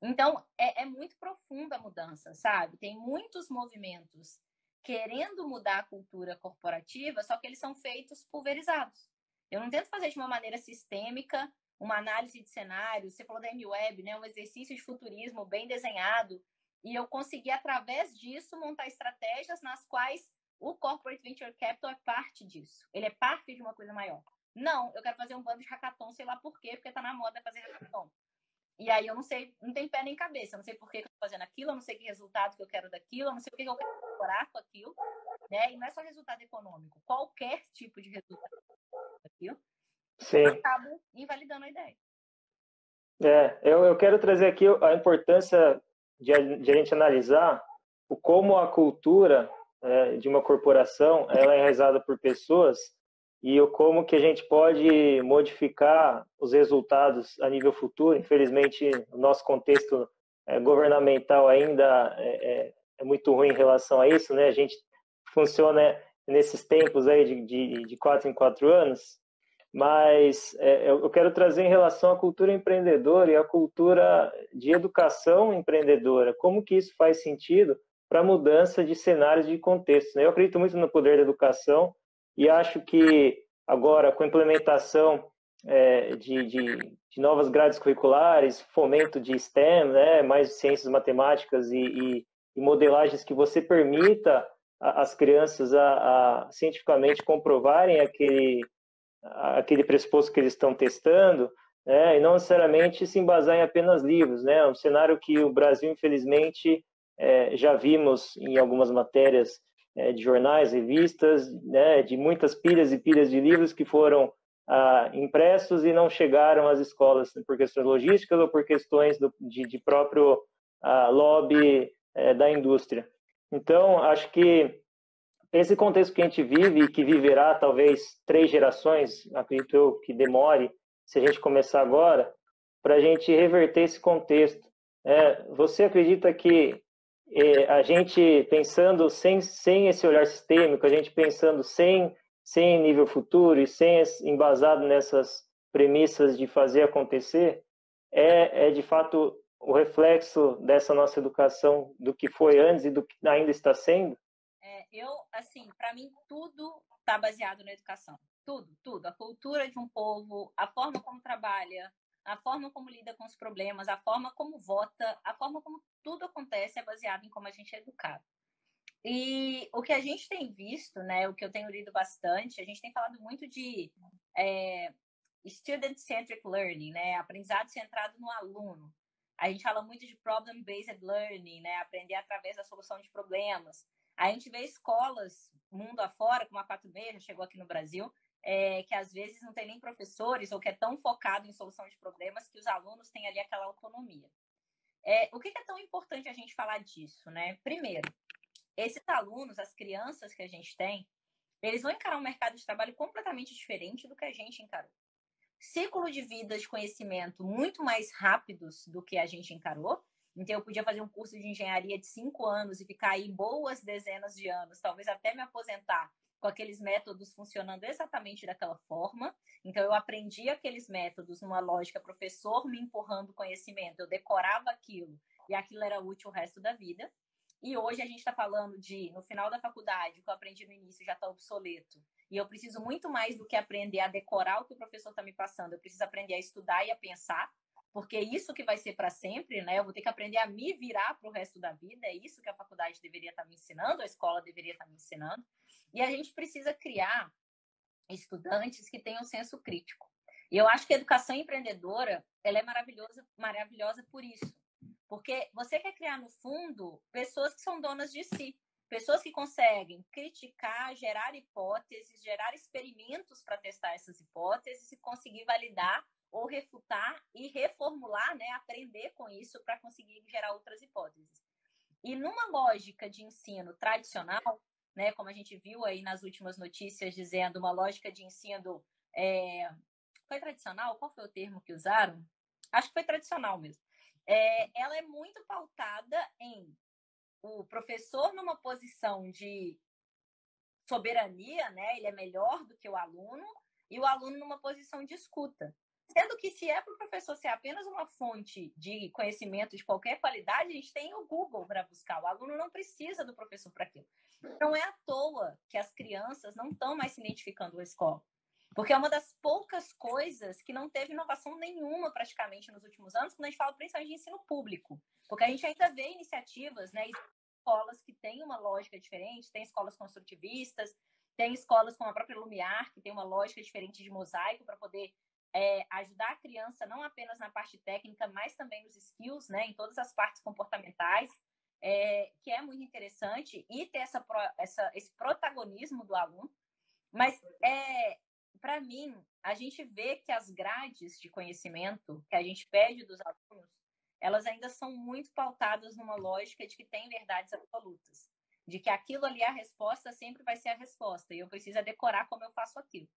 Então, é muito profunda a mudança, sabe? Tem muitos movimentos querendo mudar a cultura corporativa, só que eles são feitos pulverizados. Eu não tento fazer de uma maneira sistêmica, uma análise de cenários. Você falou da MWeb, né? Um exercício de futurismo bem desenhado. E eu consegui, através disso, montar estratégias nas quais o Corporate Venture Capital é parte disso. Ele é parte de uma coisa maior. Não, eu quero fazer um bando de hackathon, sei lá por quê, porque tá na moda fazer hackathon. E aí eu não sei, não tem pé nem cabeça, eu não sei por que eu estou fazendo aquilo, eu não sei que resultado que eu quero daquilo, eu não sei o que eu quero decorar com aquilo, né? E não é só resultado econômico, qualquer tipo de resultado daquilo, Sim. eu acabo invalidando a ideia. Eu quero trazer aqui a importância de a gente analisar o como a cultura de uma corporação ela é enraizada por pessoas e o como que a gente pode modificar os resultados a nível futuro. Infelizmente, o nosso contexto governamental ainda é muito ruim em relação a isso, né? A gente funciona nesses tempos aí de 4 em 4 anos, mas eu quero trazer em relação à cultura empreendedora e à cultura de educação empreendedora, como que isso faz sentido para a mudança de cenários de contexto, né? Eu acredito muito no poder da educação e acho que agora, com a implementação de novas grades curriculares, fomento de STEM, né, mais ciências matemáticas e modelagens que você permita às crianças a cientificamente comprovarem aquele pressuposto que eles estão testando, né, e não necessariamente se embasar em apenas livros, né? Um cenário que o Brasil, infelizmente, já vimos em algumas matérias de jornais, revistas, né, de muitas pilhas e pilhas de livros que foram impressos e não chegaram às escolas por questões logísticas ou por questões de próprio lobby da indústria. Então, acho que esse contexto que a gente vive e que viverá talvez 3 gerações, acredito eu que demore, se a gente começar agora, para a gente reverter esse contexto. Você acredita que a gente pensando sem esse olhar sistêmico, a gente pensando sem nível futuro e sem embasado nessas premissas de fazer acontecer, de fato o reflexo dessa nossa educação do que foi antes e do que ainda está sendo? Assim, para mim, tudo está baseado na educação. Tudo, tudo. A cultura de um povo, a forma como trabalha, a forma como lida com os problemas, a forma como vota, a forma como tudo acontece é baseado em como a gente é educado. E o que a gente tem visto, né, o que eu tenho lido bastante, a gente tem falado muito de student-centric learning, né, aprendizado centrado no aluno. A gente fala muito de problem-based learning, né, aprender através da solução de problemas. A gente vê escolas mundo afora, como a 4B, já chegou aqui no Brasil, que às vezes não tem nem professores ou que é tão focado em solução de problemas que os alunos têm ali aquela autonomia. O que é tão importante a gente falar disso, né? Primeiro, esses alunos, as crianças que a gente tem, eles vão encarar um mercado de trabalho completamente diferente do que a gente encarou. Ciclo de vida de conhecimento muito mais rápidos do que a gente encarou. Então, eu podia fazer um curso de engenharia de 5 anos e ficar aí boas dezenas de anos, talvez até me aposentar com aqueles métodos funcionando exatamente daquela forma. Então, eu aprendi aqueles métodos numa lógica, professor me empurrando conhecimento, eu decorava aquilo e aquilo era útil o resto da vida. E hoje a gente está falando de, no final da faculdade, o que eu aprendi no início já está obsoleto. E eu preciso muito mais do que aprender a decorar o que o professor está me passando. Eu preciso aprender a estudar e a pensar, porque é isso que vai ser para sempre, né? Eu vou ter que aprender a me virar para o resto da vida. É isso que a faculdade deveria estar me ensinando, a escola deveria estar me ensinando. E a gente precisa criar estudantes que tenham senso crítico. E eu acho que a educação empreendedora, ela é maravilhosa por isso. Porque você quer criar, no fundo, pessoas que são donas de si. Pessoas que conseguem criticar, gerar hipóteses, gerar experimentos para testar essas hipóteses e conseguir validar ou refutar e reformular, né, aprender com isso para conseguir gerar outras hipóteses. E numa lógica de ensino tradicional, né, como a gente viu aí nas últimas notícias dizendo uma lógica de ensino foi tradicional? Qual foi o termo que usaram? Acho que foi tradicional mesmo. Ela é muito pautada em o professor numa posição de soberania, né? Ele é melhor do que o aluno, e o aluno numa posição de escuta. Sendo que se é para o professor ser apenas uma fonte de conhecimento de qualquer qualidade, a gente tem o Google para buscar. O aluno não precisa do professor para aquilo. Não é à toa que as crianças não estão mais se identificando com a escola. Porque é uma das poucas coisas que não teve inovação nenhuma praticamente nos últimos anos, quando a gente fala principalmente de ensino público. Porque a gente ainda vê iniciativas, né, escolas que têm uma lógica diferente, tem escolas construtivistas, tem escolas como a própria Lumiar, que tem uma lógica diferente de mosaico para poder ajudar a criança não apenas na parte técnica, mas também nos skills, né, em todas as partes comportamentais, que é muito interessante, e ter esse protagonismo do aluno. Mas, para mim, a gente vê que as grades de conhecimento que a gente pede dos alunos, elas ainda são muito pautadas numa lógica de que tem verdades absolutas, de que aquilo ali, a resposta sempre vai ser a resposta, e eu preciso decorar como eu faço aquilo.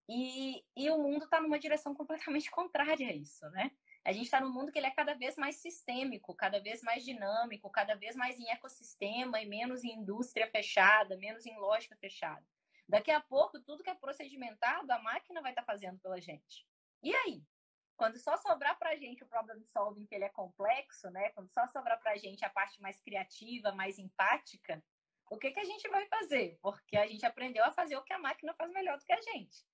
E o mundo está numa direção completamente contrária a isso, né? A gente está num mundo que ele é cada vez mais sistêmico, cada vez mais dinâmico, cada vez mais em ecossistema e menos em indústria fechada, menos em lógica fechada. Daqui a pouco, tudo que é procedimentado, a máquina vai estar fazendo pela gente. E aí? Quando só sobrar para a gente o problem solving, que ele é complexo, né? Quando só sobrar para a gente a parte mais criativa, mais empática, o que a gente vai fazer? Porque a gente aprendeu a fazer o que a máquina faz melhor do que a gente.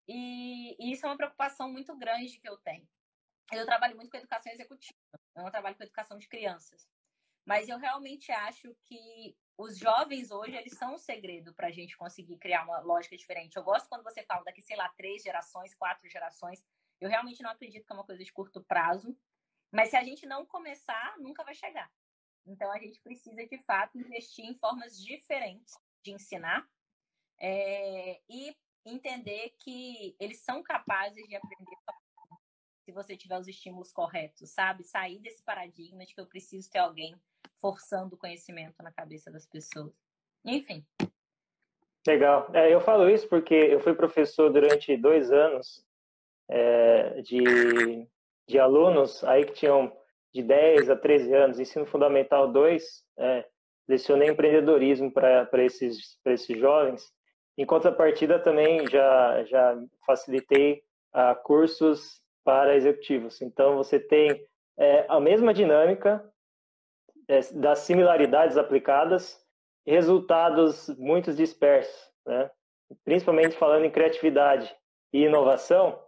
E isso é uma preocupação muito grande que eu tenho. Eu trabalho muito com educação executiva, eu não trabalho com educação de crianças. Mas eu realmente acho que os jovens hoje, eles são o segredo para a gente conseguir criar uma lógica diferente. Eu gosto quando você fala daqui, sei lá, 3 gerações, 4 gerações. Eu realmente não acredito que é uma coisa de curto prazo. Mas se a gente não começar, nunca vai chegar. Então, a gente precisa, de fato, investir em formas diferentes de ensinar e entender que eles são capazes de aprender se você tiver os estímulos corretos, sabe? Sair desse paradigma de que eu preciso ter alguém forçando o conhecimento na cabeça das pessoas. Enfim. Legal. Eu falo isso porque eu fui professor durante 2 anos de alunos aí que tinham de 10 a 13 anos, ensino fundamental 2, lecionei empreendedorismo para esses jovens. Em contrapartida, também já facilitei cursos para executivos. Então, você tem a mesma dinâmica das similaridades aplicadas, resultados muito dispersos, né? Principalmente falando em criatividade e inovação,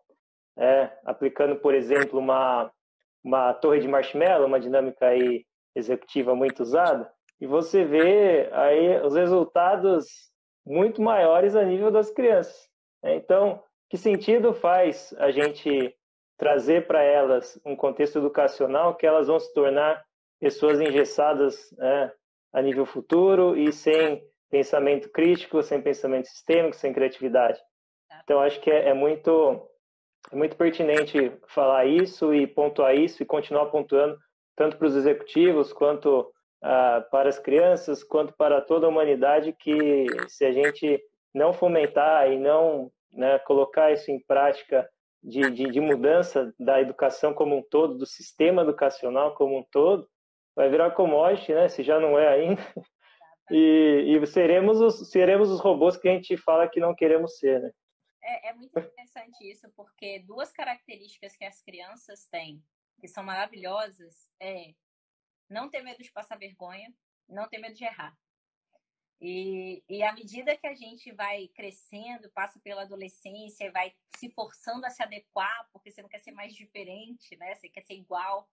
aplicando, por exemplo, uma torre de marshmallow, uma dinâmica aí executiva muito usada, e você vê aí os resultados muito maiores a nível das crianças. Então, que sentido faz a gente trazer para elas um contexto educacional que elas vão se tornar pessoas engessadas a nível futuro e sem pensamento crítico, sem pensamento sistêmico, sem criatividade? Então, acho que é muito pertinente falar isso e pontuar isso e continuar pontuando tanto para os executivos quanto para as crianças, quanto para toda a humanidade, que se a gente não fomentar e não colocar isso em prática de mudança da educação como um todo, do sistema educacional como um todo, vai virar commodity, né? Se já não é ainda, e seremos os robôs que a gente fala que não queremos ser, né? É muito interessante isso, porque 2 características que as crianças têm, que são maravilhosas, não ter medo de passar vergonha, não ter medo de errar. E à medida que a gente vai crescendo, passa pela adolescência, vai se forçando a se adequar, porque você não quer ser mais diferente, né? Você quer ser igual.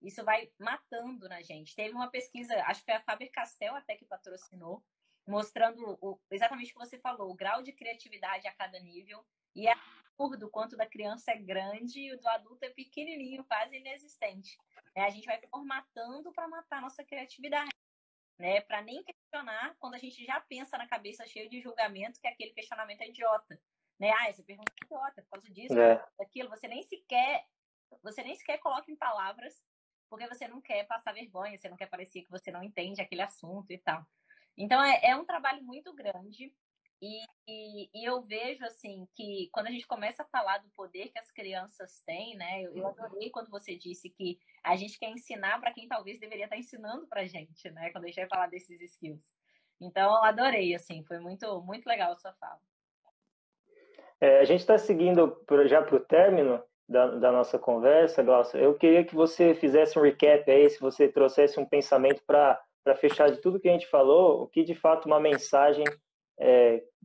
Isso vai matando na gente. Teve uma pesquisa, acho que foi a Faber-Castell até que patrocinou, mostrando exatamente o que você falou, o grau de criatividade a cada nível. E é absurdo o quanto da criança é grande e o do adulto é pequenininho, quase inexistente. A gente vai formatando para matar a nossa criatividade, né? Para nem questionar quando a gente já pensa na cabeça cheia de julgamento que aquele questionamento é idiota. Né? Essa pergunta é idiota, por causa disso, daquilo. Você nem sequer coloca em palavras, porque você não quer passar vergonha, você não quer parecer que você não entende aquele assunto e tal. Então, é um trabalho muito grande e eu vejo, assim, que quando a gente começa a falar do poder que as crianças têm, né? Eu adorei quando você disse que a gente quer ensinar para quem talvez deveria estar ensinando para a gente, né? Quando a gente vai falar desses skills. Então, eu adorei, assim, foi muito, muito legal a sua fala. A gente está seguindo já para o término da nossa conversa, Glaucia. Eu queria que você fizesse um recap aí, se você trouxesse um pensamento para fechar de tudo que a gente falou, o que de fato uma mensagem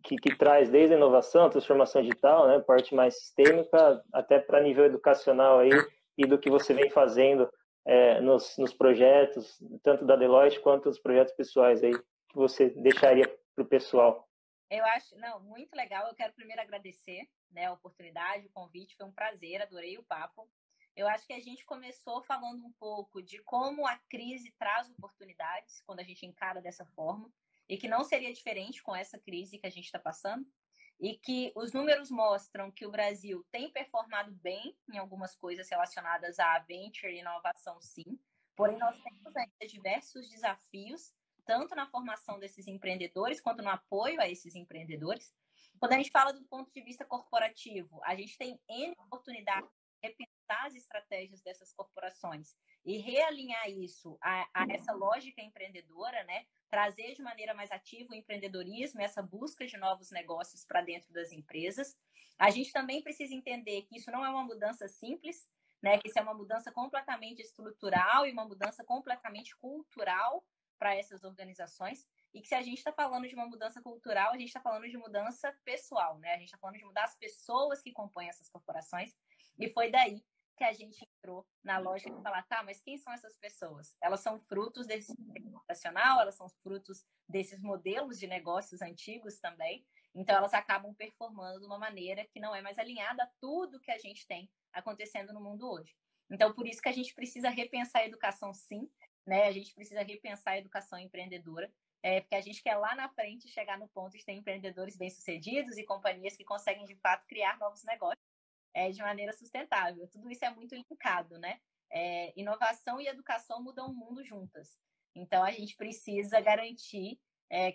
que traz desde a inovação, a transformação digital, né, parte mais sistêmica, até para nível educacional aí, e do que você vem fazendo nos projetos, tanto da Deloitte quanto dos projetos pessoais aí, que você deixaria para o pessoal. Eu acho, não, muito legal. Eu quero primeiro agradecer, né, a oportunidade, o convite, foi um prazer, adorei o papo. Eu acho que a gente começou falando um pouco de como a crise traz oportunidades quando a gente encara dessa forma, e que não seria diferente com essa crise que a gente está passando, e que os números mostram que o Brasil tem performado bem em algumas coisas relacionadas à venture e inovação, sim, porém nós temos ainda diversos desafios tanto na formação desses empreendedores quanto no apoio a esses empreendedores. Quando a gente fala do ponto de vista corporativo, a gente tem N oportunidades de repensar as estratégias dessas corporações e realinhar isso a essa lógica empreendedora, né? Trazer de maneira mais ativa o empreendedorismo, essa busca de novos negócios para dentro das empresas. A gente também precisa entender que isso não é uma mudança simples, né? Que isso é uma mudança completamente estrutural e uma mudança completamente cultural para essas organizações, e que se a gente está falando de uma mudança cultural, a gente está falando de mudança pessoal, né? A gente está falando de mudar as pessoas que compõem essas corporações, e foi daí que a gente entrou na lógica de falar, tá, mas quem são essas pessoas? Elas são frutos desse sistema operacional, elas são frutos desses modelos de negócios antigos também, então elas acabam performando de uma maneira que não é mais alinhada a tudo que a gente tem acontecendo no mundo hoje. Então, por isso que a gente precisa repensar a educação, sim, né? A gente precisa repensar a educação empreendedora, porque a gente quer lá na frente chegar no ponto de ter empreendedores bem-sucedidos e companhias que conseguem, de fato, criar novos negócios de maneira sustentável. Tudo isso é muito linkado, né? Inovação e educação mudam o mundo juntas. Então, a gente precisa garantir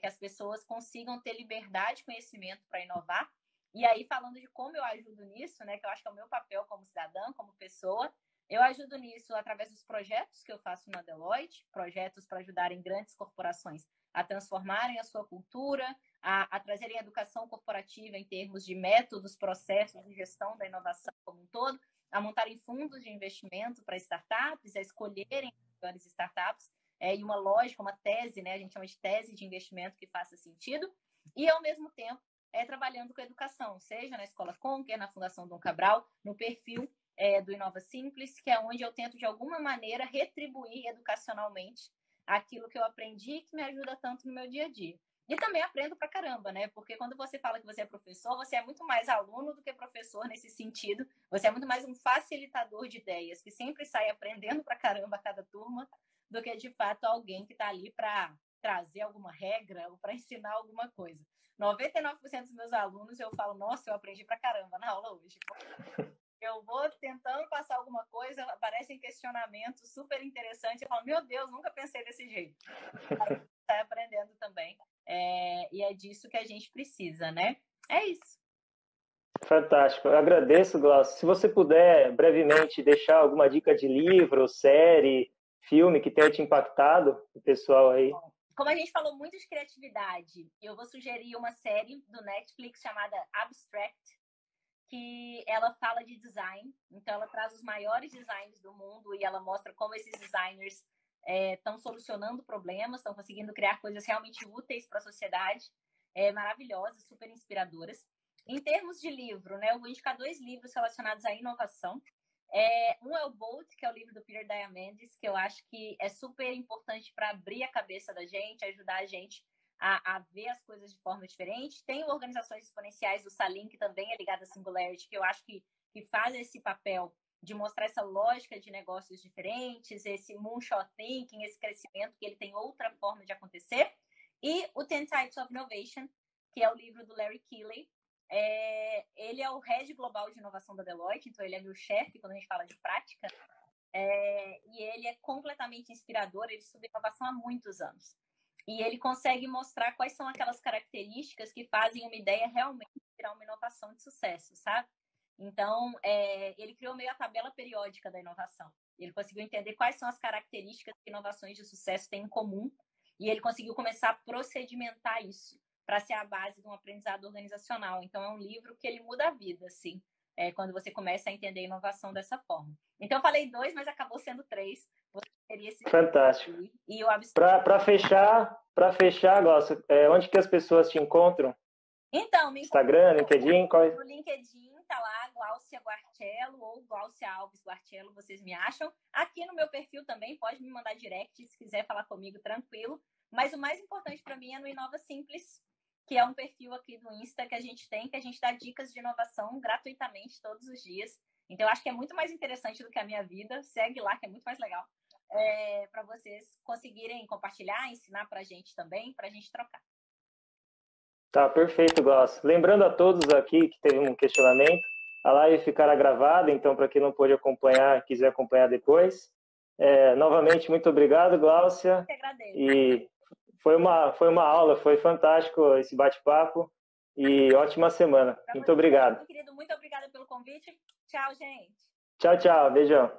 que as pessoas consigam ter liberdade de conhecimento para inovar. E aí, falando de como eu ajudo nisso, né, que eu acho que é o meu papel como cidadã, como pessoa, eu ajudo nisso através dos projetos que eu faço na Deloitte, projetos para ajudarem grandes corporações a transformarem a sua cultura, a trazerem educação corporativa em termos de métodos, processos de gestão da inovação como um todo, a montarem fundos de investimento para startups, a escolherem as melhores startups, e uma lógica, uma tese, né? A gente chama de tese de investimento que faça sentido, e ao mesmo tempo trabalhando com educação, seja na Escola Conquer, na Fundação Dom Cabral, no perfil do Inova Simples, que é onde eu tento, de alguma maneira, retribuir educacionalmente aquilo que eu aprendi que me ajuda tanto no meu dia a dia. E também aprendo pra caramba, né? Porque quando você fala que você é professor, você é muito mais aluno do que professor nesse sentido. Você é muito mais um facilitador de ideias, que sempre sai aprendendo pra caramba a cada turma, do que, de fato, alguém que está ali para trazer alguma regra ou para ensinar alguma coisa. 99% dos meus alunos, eu falo, nossa, eu aprendi pra caramba na aula hoje. Eu vou tentando passar alguma coisa, aparecem questionamentos super interessantes, eu falo, meu Deus, nunca pensei desse jeito. Está aprendendo também. E é disso que a gente precisa, né? É isso. Fantástico. Eu agradeço, Glaucio. Se você puder, brevemente, deixar alguma dica de livro, série, filme que tenha te impactado, o pessoal aí. Como a gente falou muito de criatividade, eu vou sugerir uma série do Netflix chamada Abstract, que ela fala de design, então ela traz os maiores designers do mundo e ela mostra como esses designers estão solucionando problemas, estão conseguindo criar coisas realmente úteis para a sociedade, maravilhosas, super inspiradoras. Em termos de livro, né, eu vou indicar 2 livros relacionados à inovação. Um é o Bolt, que é o livro do Peter Diamandis, que eu acho que é super importante para abrir a cabeça da gente, ajudar a gente a ver as coisas de forma diferente. Tem organizações exponenciais do Salim, que também é ligada à Singularity, que eu acho que faz esse papel de mostrar essa lógica de negócios diferentes, esse moonshot thinking, esse crescimento, que ele tem outra forma de acontecer. E o 10 Types of Innovation, que é o livro do Larry Keeley. Ele é o head global de inovação da Deloitte, então ele é meu chefe quando a gente fala de prática. E ele é completamente inspirador, ele estuda inovação há muitos anos. E ele consegue mostrar quais são aquelas características que fazem uma ideia realmente virar uma inovação de sucesso, sabe? Então, ele criou meio a tabela periódica da inovação. Ele conseguiu entender quais são as características que inovações de sucesso têm em comum e ele conseguiu começar a procedimentar isso para ser a base de um aprendizado organizacional. Então, é um livro que ele muda a vida, assim, quando você começa a entender a inovação dessa forma. Então, eu falei 2, mas acabou sendo 3. Fantástico. E o Para fechar, Glaucio, onde que as pessoas te encontram? Então, Instagram, LinkedIn? No LinkedIn tá lá, Gláucia Guarcello ou Gláucia Alves Guarcello, vocês me acham. Aqui no meu perfil também, pode me mandar direct se quiser falar comigo, tranquilo. Mas o mais importante para mim é no Inova Simples, que é um perfil aqui do Insta que a gente dá dicas de inovação gratuitamente todos os dias. Então, eu acho que é muito mais interessante do que a minha vida. Segue lá, que é muito mais legal. Para vocês conseguirem compartilhar, ensinar para a gente também, para a gente trocar. Tá, perfeito, Glaucio. Lembrando a todos aqui que teve um questionamento, a live ficará gravada, então para quem não pôde acompanhar, quiser acompanhar depois. Novamente, muito obrigado, Gláucia. Eu que agradeço. E foi uma aula, foi fantástico esse bate-papo e ótima semana. Muito obrigado. Meu querido, muito obrigada pelo convite. Tchau, gente. Tchau, tchau. Beijão.